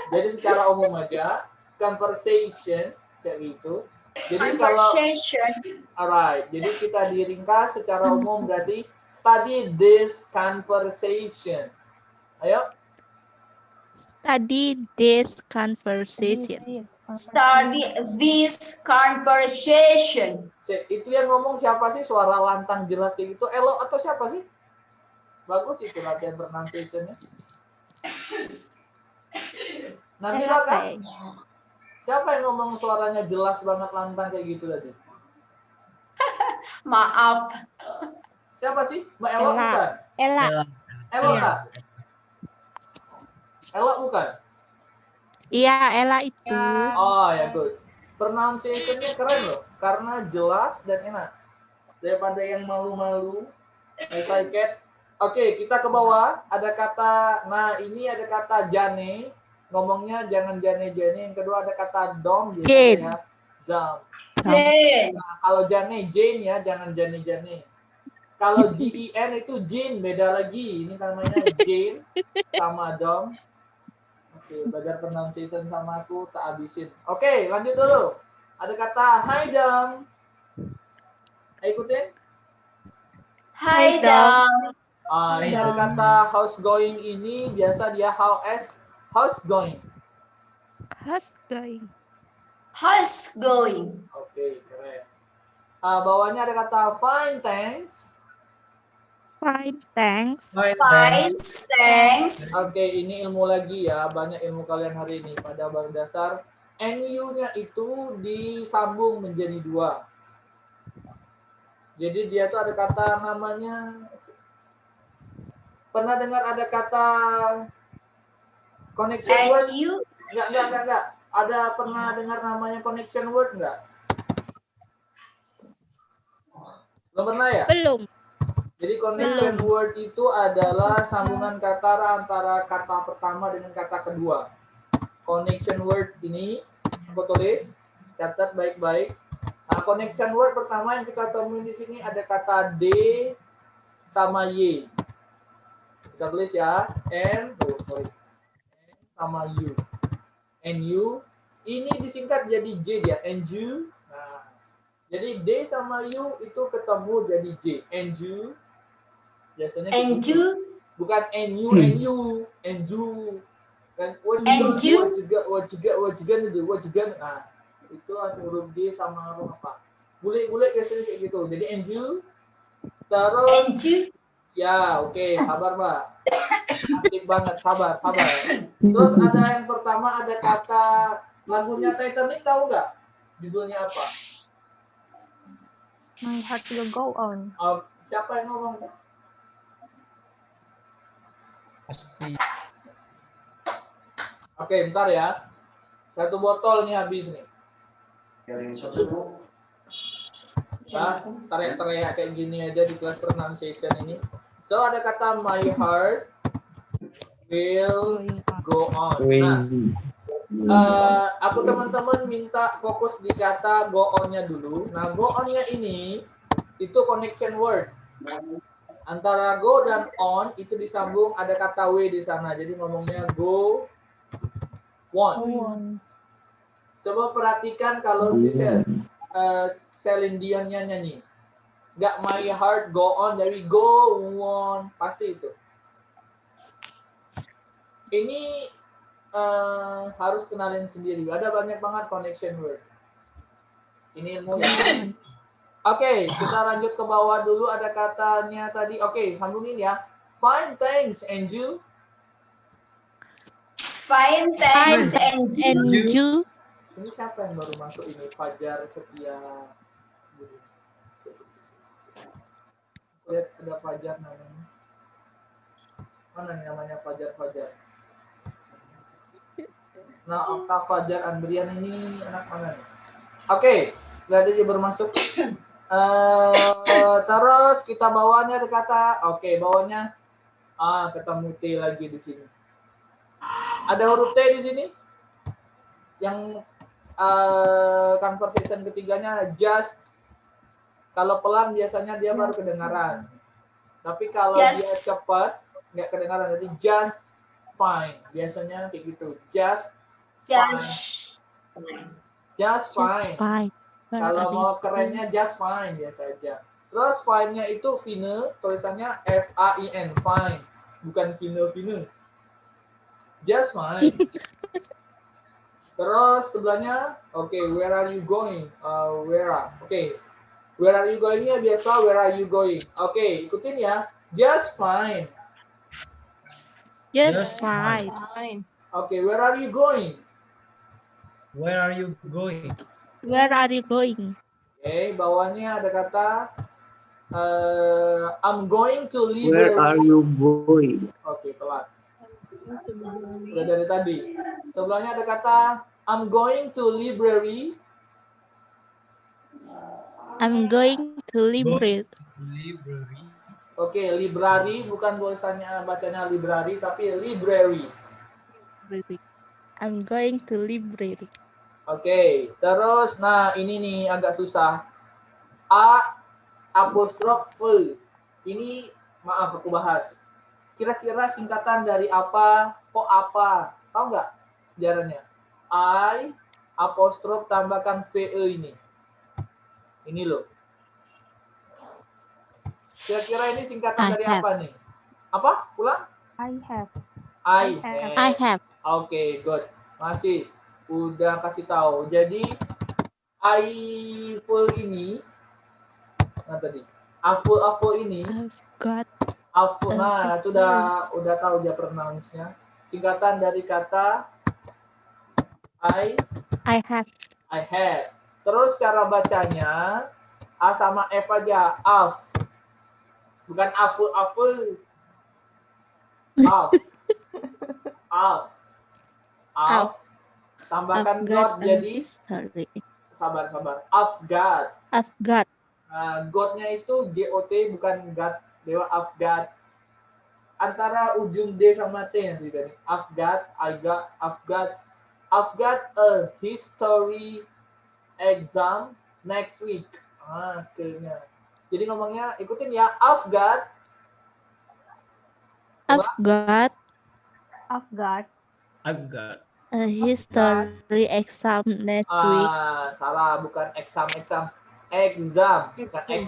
Jadi secara umum aja conversation kayak gitu. Jadi Conversation. alright. Jadi kita diringkas secara umum berarti study this conversation. Ayo. Study this conversation. Study this conversation. Itu yang ngomong siapa sih? Suara lantang jelas kayak gitu. Elo atau siapa sih? Bagus itu latihan pronunciation-nya. Nanti kan? Siapa yang ngomong suaranya jelas banget lantang kayak gitu tadi? Maaf. Siapa sih? Mbak Elo bukan? Ella. Elo kah? Elo bukan? Iya, Ella itu. Oh ya, good. Pronunciation-nya keren loh, karena jelas dan enak. Daripada yang malu-malu, excited. Oke, kita ke bawah. Ada kata, nah ini ada kata jane. Ngomongnya jangan jane-jane. Yang kedua ada kata dom. Jane. Ya. Dom. Jane. Nah, kalau jane, Jane ya, jangan jane-jane. Kalau Jen itu Jane, beda lagi. Ini namanya Jane sama dom. Oke, belajar pronunciation sama aku tak habisin. Oke, lanjut dulu. Ada kata hi dom. Ikutin. Hi dom. Ini ada kata how's going ini biasa dia how's going. How's going? How's going? Oke, keren. Bawahnya ada kata fine thanks. Fine, thanks. Fine, thanks. Oke, ini ilmu lagi ya. Banyak ilmu kalian hari ini. Pada bahan dasar, NU-nya itu disambung menjadi 2. Jadi dia tuh ada kata namanya, pernah dengar ada kata connection word? Enggak. Ada pernah dengar namanya connection word enggak? Belum pernah ya? Belum. Jadi connection word itu adalah sambungan kata antara kata pertama dengan kata kedua. Connection word ini aku tulis, catat baik-baik. Nah, connection word pertama yang kita temuin di sini ada kata D sama Y. Kita tulis ya, N sama U. NU ini disingkat jadi J ya, NU. Nah, jadi D sama U itu ketemu jadi J, NU. Biasanya NU bukan NU. Kan wajigan. Nah, itu huruf D sama huruf apa? Bule biasanya kayak gitu. Jadi NU terus ya, oke, sabar, Mbak. Aktif banget, sabar. Terus ada yang pertama ada kata lagunya Titanic, tahu nggak? Judulnya apa? My heart will go on. Siapa yang ngomong? Pasti. Oke, bentar ya. 1 botol nih habis nih. Nah, teriak-teriak kayak gini aja di kelas pronunciation ini. So, ada kata my heart will go on. Nah, aku teman-teman minta fokus di kata go on-nya dulu. Nah, go on-nya ini itu connection word. Antara go dan on itu disambung ada kata W di sana. Jadi ngomongnya go on. Coba perhatikan kalau Celine Dion-nya nyanyi. Nggak my heart go on, dari go on. Pasti itu. Ini harus kenalin sendiri. Ada banyak banget connection word. Ini ilmu ya. Oke, kita lanjut ke bawah dulu. Ada katanya tadi. Oke, sambungin ya. Fine, thanks, and you. Fine, thanks, and you. Ini siapa yang baru masuk ini? Fajar Setia Lihat ada Fajar namanya. Mana nih namanya Fajar? Nah, Kak Fajar Andrian ini anak mana nih? Oke, lihat aja bermasuk. Terus kita bawahnya ada kata, bawahnya ketemu T lagi di sini. Ada huruf T di sini. Yang conversation ketiganya just. Kalau pelan biasanya dia baru kedengaran. Tapi kalau dia cepat nggak kedengaran, jadi just fine. Biasanya kayak gitu. Just fine. Kalau mau kerennya just fine biasa aja. Terus fine-nya itu fine, tulisannya F-A-I-N, fine. Bukan fine. Just fine. Terus sebelahnya, where are you going? Where are you going-nya biasa, where are you going? Ikutin ya. Just fine. Just fine. Where are you going? Where are you going? Where are you going? Bawahnya ada kata I'm going to library. Where are you going? Telat. Udah dari tadi. Sebelahnya ada kata I'm going to library. I'm going to library. Library bukan tulisannya bacanya library tapi library. I'm going to library. Terus nah ini nih agak susah. A apostrof V. Ini maaf aku bahas. Kira-kira singkatan dari apa? Kok apa? Tahu nggak sejarahnya? I apostrof tambahkan VE ini. Ini loh. Kira-kira ini singkatan dari apa nih? Apa? Ulang? I have. I have. Good. Masih. Udah kasih tahu. Jadi I full ini. Nah tadi. Aful ini. Aful. Nah, itu udah tahu dia pronounce-nya. Singkatan dari kata I have. Terus cara bacanya A sama F aja, af. Bukan aful. Af. Tambahkan God jadi sabar. Afgad. Nah, God-nya itu GOT bukan God, dewa Afgad. Antara ujung D sama T nanti dari Afgad, I've got a history exam next week. Akhirnya. Jadi ngomongnya ikutin ya. I've got a history exam next week. Salah, bukan exam. Exam. Bukan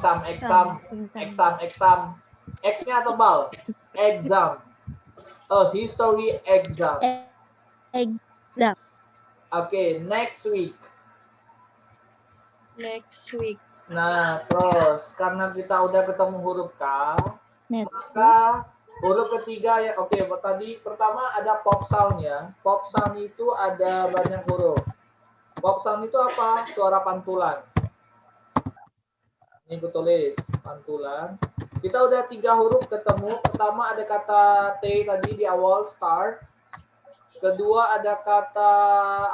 exam. X-nya tebal. Exam. A history exam. Exam. Next week. Next week. Nah, terus karena kita udah ketemu huruf K, maka huruf ketiga ya. Tadi pertama ada pop sound ya. Pop sound itu ada banyak huruf. Pop sound itu apa? Suara pantulan. Ini aku tulis pantulan. Kita udah 3 huruf ketemu. Pertama ada kata T tadi di awal, start. Kedua ada kata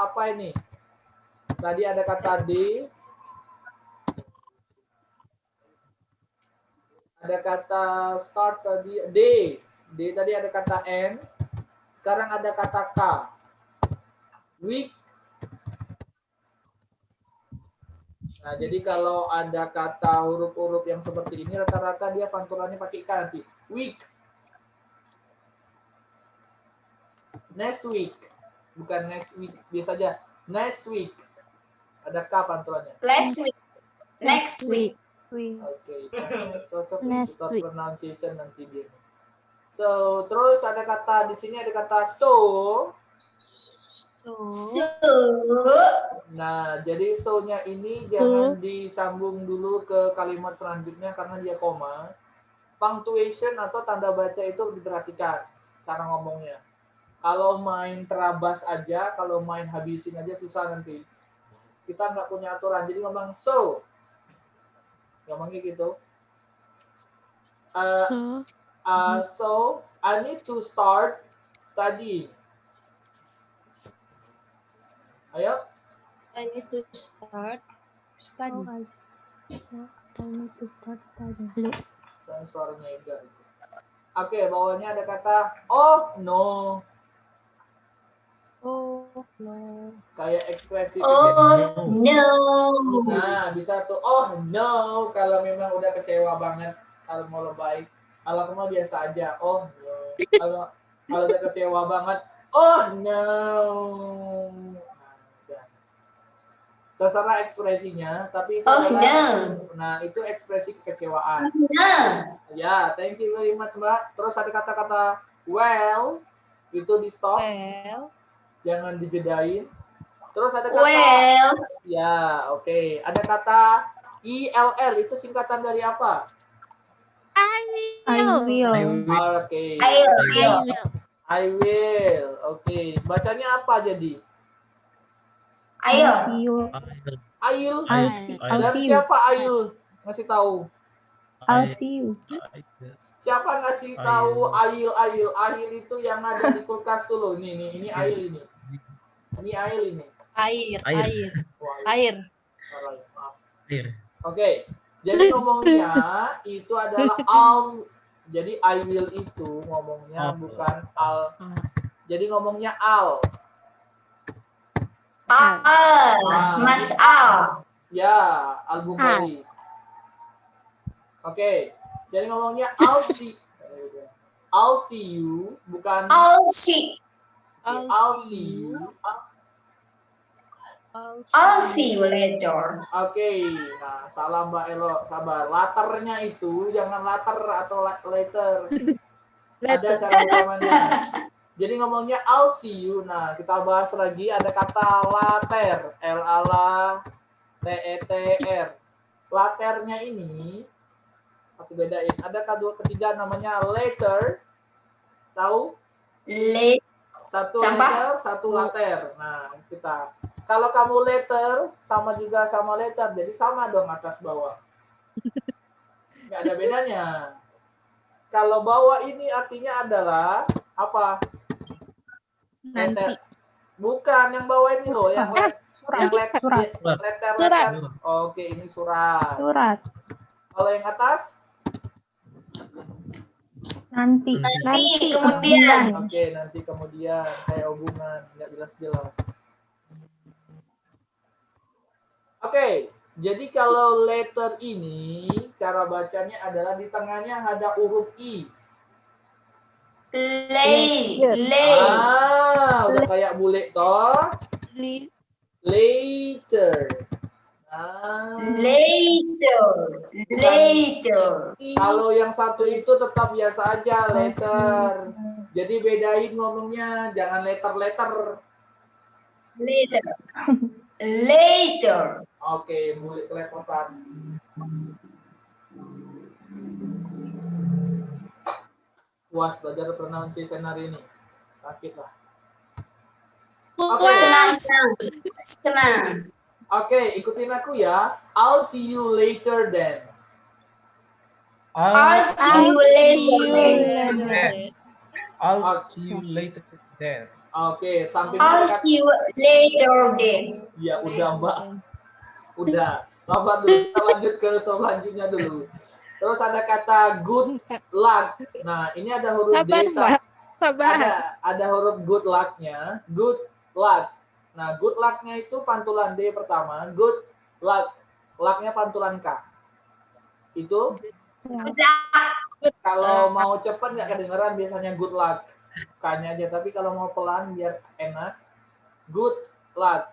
apa ini? Tadi ada kata D. Ada kata start tadi D. D tadi ada kata N. Sekarang ada kata K. Week. Nah, jadi kalau ada kata huruf-huruf yang seperti ini rata-rata dia pantulannya pakai K nanti. Week. Next week. Bukan next week biasa aja. Next week. Ada K pantulannya. Next week. Cocok untuk pronunciation nanti dia. So, terus ada kata di sini ada kata so. Nah, jadi so-nya ini jangan disambung dulu ke kalimat selanjutnya karena dia koma. Punctuation atau tanda baca itu diperhatikan cara ngomongnya. Kalau main terabas aja, kalau main habisin aja susah nanti. Kita nggak punya aturan, jadi ngomong so. Gampangnya gitu. So, So I need to start studying. Ayo. I need to start study. I need to start studying. Suaranya Ega. Oke, bawahnya ada kata oh no. Oh no. Kayak ekspresi Oh no. Nah, bisa tuh oh no kalau memang udah kecewa banget, kalau mau lebay. Kalau kamu biasa aja, oh no. Kalau udah kecewa banget, oh no. Nah, udah. Terserah ekspresinya, tapi itu Oh adalah no. nah, itu ekspresi kekecewaan. No. Ya, thank you very much, Mbak. Terus ada kata-kata well, itu di stop. Well. Jangan dijedain. Terus ada kata Well. ya, oke. Ada kata ILL itu singkatan dari apa? I will. Oke. I will. I will. Oke. Bacanya apa jadi? Ayo. Ail. I'll Dan siapa Ail? Ngasih tahu. I'll see you. Siapa ngasih tahu Ail? Ail itu yang ada di kulkas tuh loh. Ini Ail ini. Ini Ail ini. Air. Wah, Air. alright, maaf. Air. Oke. Jadi ngomongnya itu adalah al. Jadi I will itu ngomongnya bukan al. Jadi ngomongnya al. Mas Al. Ya, Al Bukhari. Oke. Jadi ngomongnya I'll see you bukan I'll see you later. Oke. Nah, salam Mbak Elo, sabar. Laternya itu jangan later atau later. Ada cara utamanya. Jadi ngomongnya I'll see you. Nah, kita bahas lagi ada kata later, L-A-T-E-T-R. Laternya ini aku bedain. Ada ketiga namanya later. Tahu? Satu later, satu later. Nah, kita. Kalau kamu later sama juga sama later, jadi sama dong atas bawah. Nggak ada bedanya. Kalau bawah ini artinya adalah apa? Nanti. Bukan yang bawah ini loh, yang letter. Oke, ini surat. Kalau yang atas? Nanti kemudian. Oke, nanti kemudian kayak hubungan nggak jelas-jelas. Oke, jadi kalau letter ini cara bacanya adalah di tengahnya ada huruf I. Udah kayak bule toh. Later. Later. Kalau yang satu itu tetap biasa aja later. Jadi bedain ngomongnya, jangan letter. Later. Oke, mulai kelepotan. Puas belajar pronunciation hari ini. Sakit lah. Oke. Senang. Oke, ikutin aku ya. I'll see you later then. I'll see you later then. Oke, samping I'll see you later then. Ya udah Mbak. Udah. Sabar dulu. Kita lanjut ke selanjutnya dulu. Terus ada kata good luck. Nah, ini ada huruf D. Ada huruf good luck-nya. Good luck. Nah, good luck-nya itu pantulan D pertama. Good luck. Luck-nya pantulan K. Itu. Kalau mau cepat nggak kedengeran biasanya good luck. K-nya aja. Tapi kalau mau pelan biar enak. Good luck.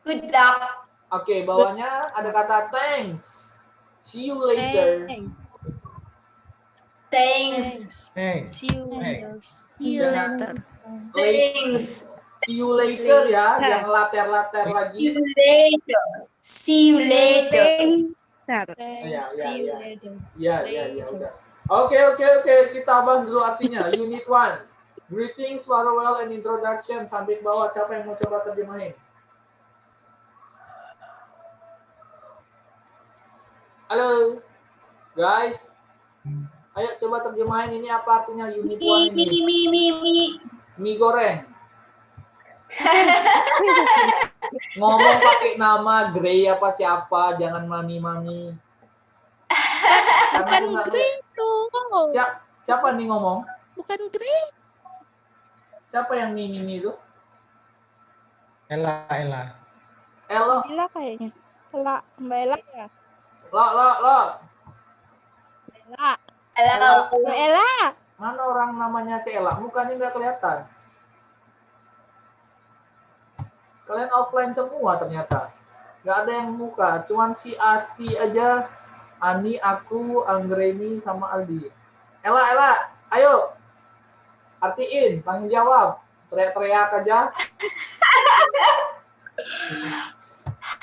Good luck. Oke, bawahnya ada kata thanks. See you later. Thanks. See you later. Thanks. See you later ya, jangan later lagi. See you later. Ya, udah. Oke, kita bahas dulu artinya. Unit 1. Greetings, farewell, and introduction. Sampai ke bawah, siapa yang mau coba terjemahin? Halo, guys. Ayo coba terjemahin ini apa artinya unit 1 ini. Mie goreng. Ngomong pakai nama Gray apa siapa, jangan mami. Bukan Gray itu. Siapa nih ngomong? Bukan Gray. Siapa yang Mimi itu? Ella. Elo. Ella kayaknya. Mbak Ella ya. Lo. Ella. Halo. Mbak Ella. Mana orang namanya si Ella? Mukanya nggak kelihatan. Kalian offline semua ternyata. Nggak ada yang muka. Cuman si Asti aja. Ani, aku, Anggreni, sama Aldi. Ella. Ayo. Artiin. Tanggung jawab. Teriak-teriak aja.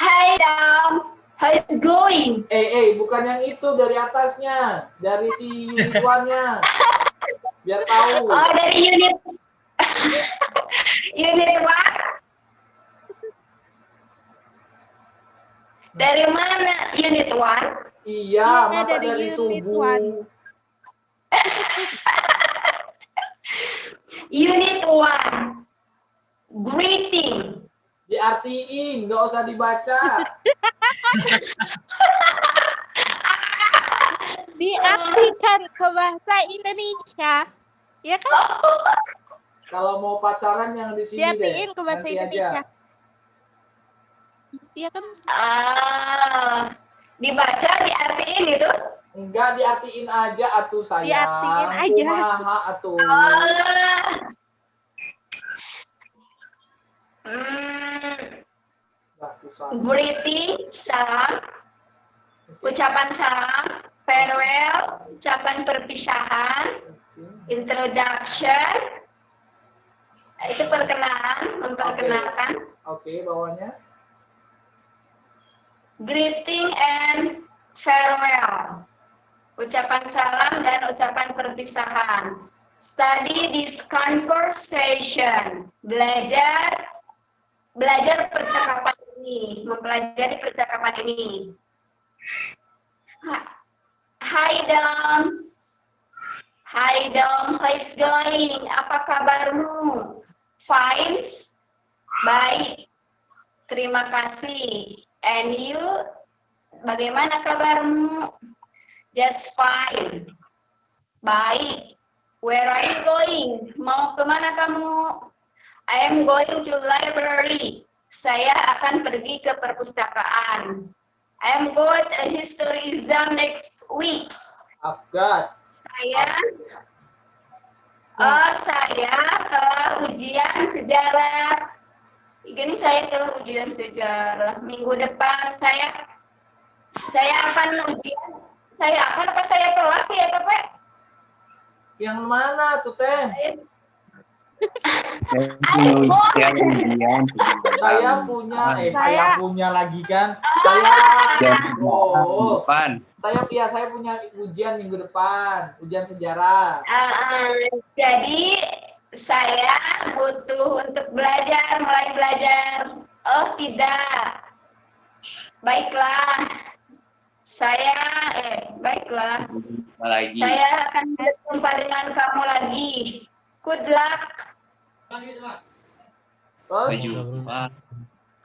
Hi, Dam. How is going? Bukan yang itu dari atasnya. Dari si unit 1-nya. Biar tahu. Oh, dari unit 1. Dari mana? Unit 1? Iya, masa dari dari unit subuh. 1. Unit 1. Greeting. Diartiin, nggak usah dibaca. Diartikan ke bahasa Indonesia. Ya kan? Kalau mau pacaran yang di sini deh. Diartiin ke bahasa Nanti Indonesia. aja. Iya kan? Dibaca, diartiin gitu? Enggak, diartiin aja atuh sayang. Diartiin aja. Kumaha atuh. Greeting, salam. Ucapan salam. Farewell, ucapan perpisahan. Introduction. Itu perkenalan, memperkenalkan. Oke, bawahnya. Greeting and farewell. Ucapan salam dan ucapan perpisahan. Study this conversation. Belajar percakapan ini, mempelajari percakapan ini. Hi Dom. How is going? Apa kabarmu? Fine. Baik. Terima kasih. And you? Bagaimana kabarmu? Just fine. Baik. Where are you going? Mau kemana kamu? I am going to library. Saya akan pergi ke perpustakaan. I am going to a history exam next week. I've got. Saya telah ujian sejarah. Ini saya telah ujian sejarah. Minggu depan saya akan ujian. Saya kelas ya, Pak? Yang mana tuh, Teh? Saya punya lagi kan. Saya punya ujian minggu depan, ujian sejarah. Jadi saya butuh untuk mulai belajar. Oh tidak, baiklah. Baiklah. Saya akan berjumpa dengan kamu lagi. Good luck.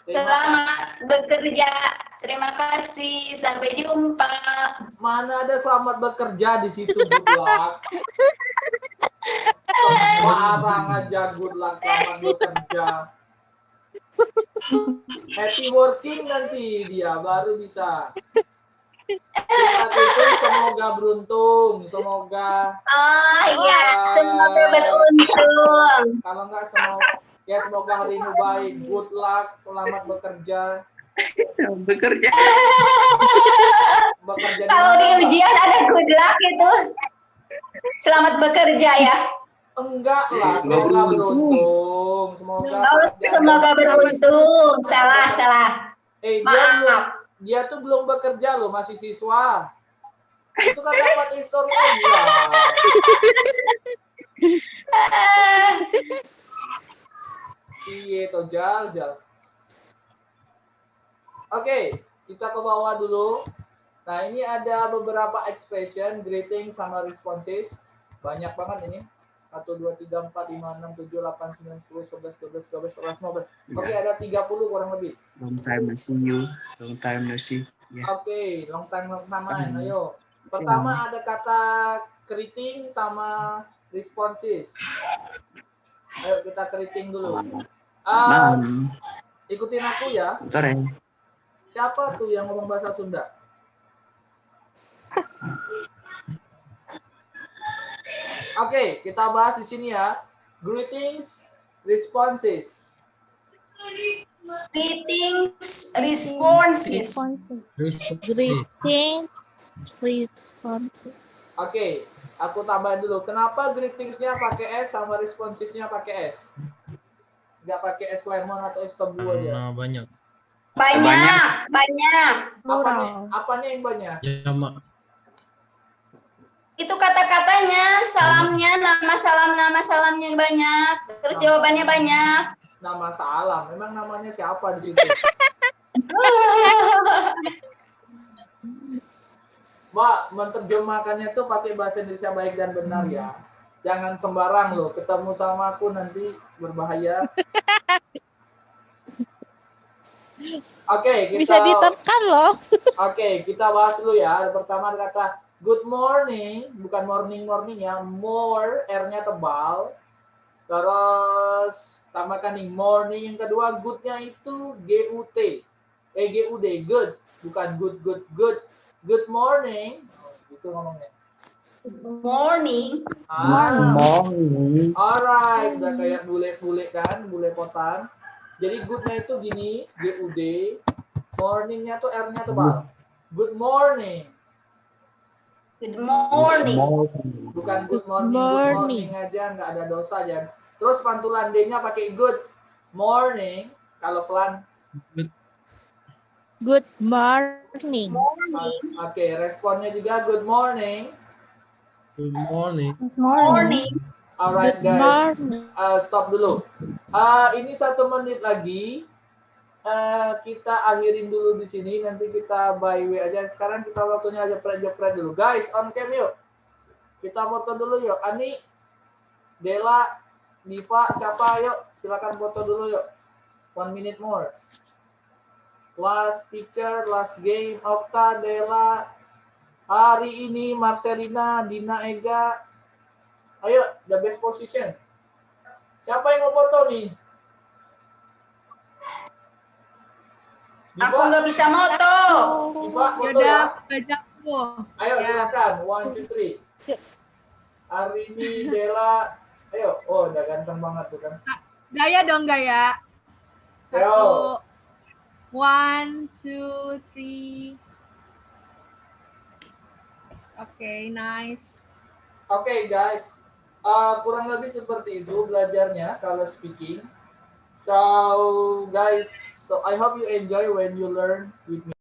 Selamat bekerja. Terima kasih. Sampai jumpa. Mana ada selamat bekerja di situ, good luck. Sembarang aja good luck, selamat bekerja. Happy working nanti dia baru bisa. Itu semoga beruntung, semoga. Semoga beruntung. Kalau enggak semoga harimu baik. Good luck, selamat bekerja. Kalau di ujian ada good luck itu. Selamat bekerja ya. Enggak lah, semoga beruntung. Semoga beruntung. Salah. Dia tuh belum bekerja loh, masih siswa. Itu kan dapat histori aja. Iya, toh jal. Oke, kita ke bawah dulu. Nah, ini ada beberapa expression, greeting sama responses. Banyak banget ini. 1, 2, 3, 4, 5, 6, 7, 8, 9, 10, 11, 12, 13, 14, 15. Oke, ada 30 kurang lebih. Long time no see you. Long time no see. Ya. Oke, long time no main. Ayo. Pertama ada kata greeting sama responses. Ayo kita greeting dulu. Ikutin aku ya. Sore. Siapa tuh yang ngomong bahasa Sunda? Oke, kita bahas di sini ya. Greetings, responses. Greetings, responses. Greeting, responses. Oke, aku tambahin dulu. Kenapa greetingsnya pakai S sama responsesnya pakai S? Nggak pakai es lemon atau es tebu aja? Karena banyak. Banyak. Apanya yang banyak? Jamak. Itu kata-katanya, salamnya, nama salamnya banyak. Terus jawabannya banyak. Nama salam. Memang namanya siapa di situ? Mbak, menerjemahkannya tuh pakai bahasa Indonesia baik dan benar ya. Jangan sembarang loh, ketemu sama aku nanti berbahaya. Oke, kita Bisa ditekan loh. Oke, kita bahas dulu ya. Pertama kata good morning, bukan morning ya. More, R-nya tebal. Terus tambahkan nih morning. Yang kedua good-nya itu G-U-T. G-U-D, good. Bukan good. Good morning. Gitu ngomongnya. Morning. Morning. Alright, udah kayak bule-bule kan, bule potan. Jadi good-nya itu gini, G-U-D. Morning-nya tuh R-nya tebal. Good morning. Good morning. Bukan good morning aja, nggak ada dosa aja. Terus pantulan D-nya pakai good morning. Kalau pelan. Good morning. Oke, responnya juga good morning. Good morning. Morning. Alright guys, stop dulu. Ini 1 menit lagi. Kita akhirin dulu di sini. Nanti kita by way aja. Sekarang kita waktunya aja jepret dulu. Guys, on cam yuk. Kita foto dulu yuk. Ani, Dela, Diva, siapa yuk? Silakan foto dulu yuk. 1 minute more. Last picture, last game. Okta, Dela. Hari ini Marcelina, Dina, Ega. Ayo, the best position. Siapa yang mau foto nih? Aku nggak bisa moto. Diva, foto ya. Bajakku. Ayo silakan. 1, 2, 3. Hari ini Dela. Ayo. Oh, udah ganteng banget tuh kan. Gaya dong, gaya. Ayo. 1, 2, 3. Oke, nice. Oke, guys. Kurang lebih seperti itu belajarnya kalau speaking. So guys, I hope you enjoy when you learn with me.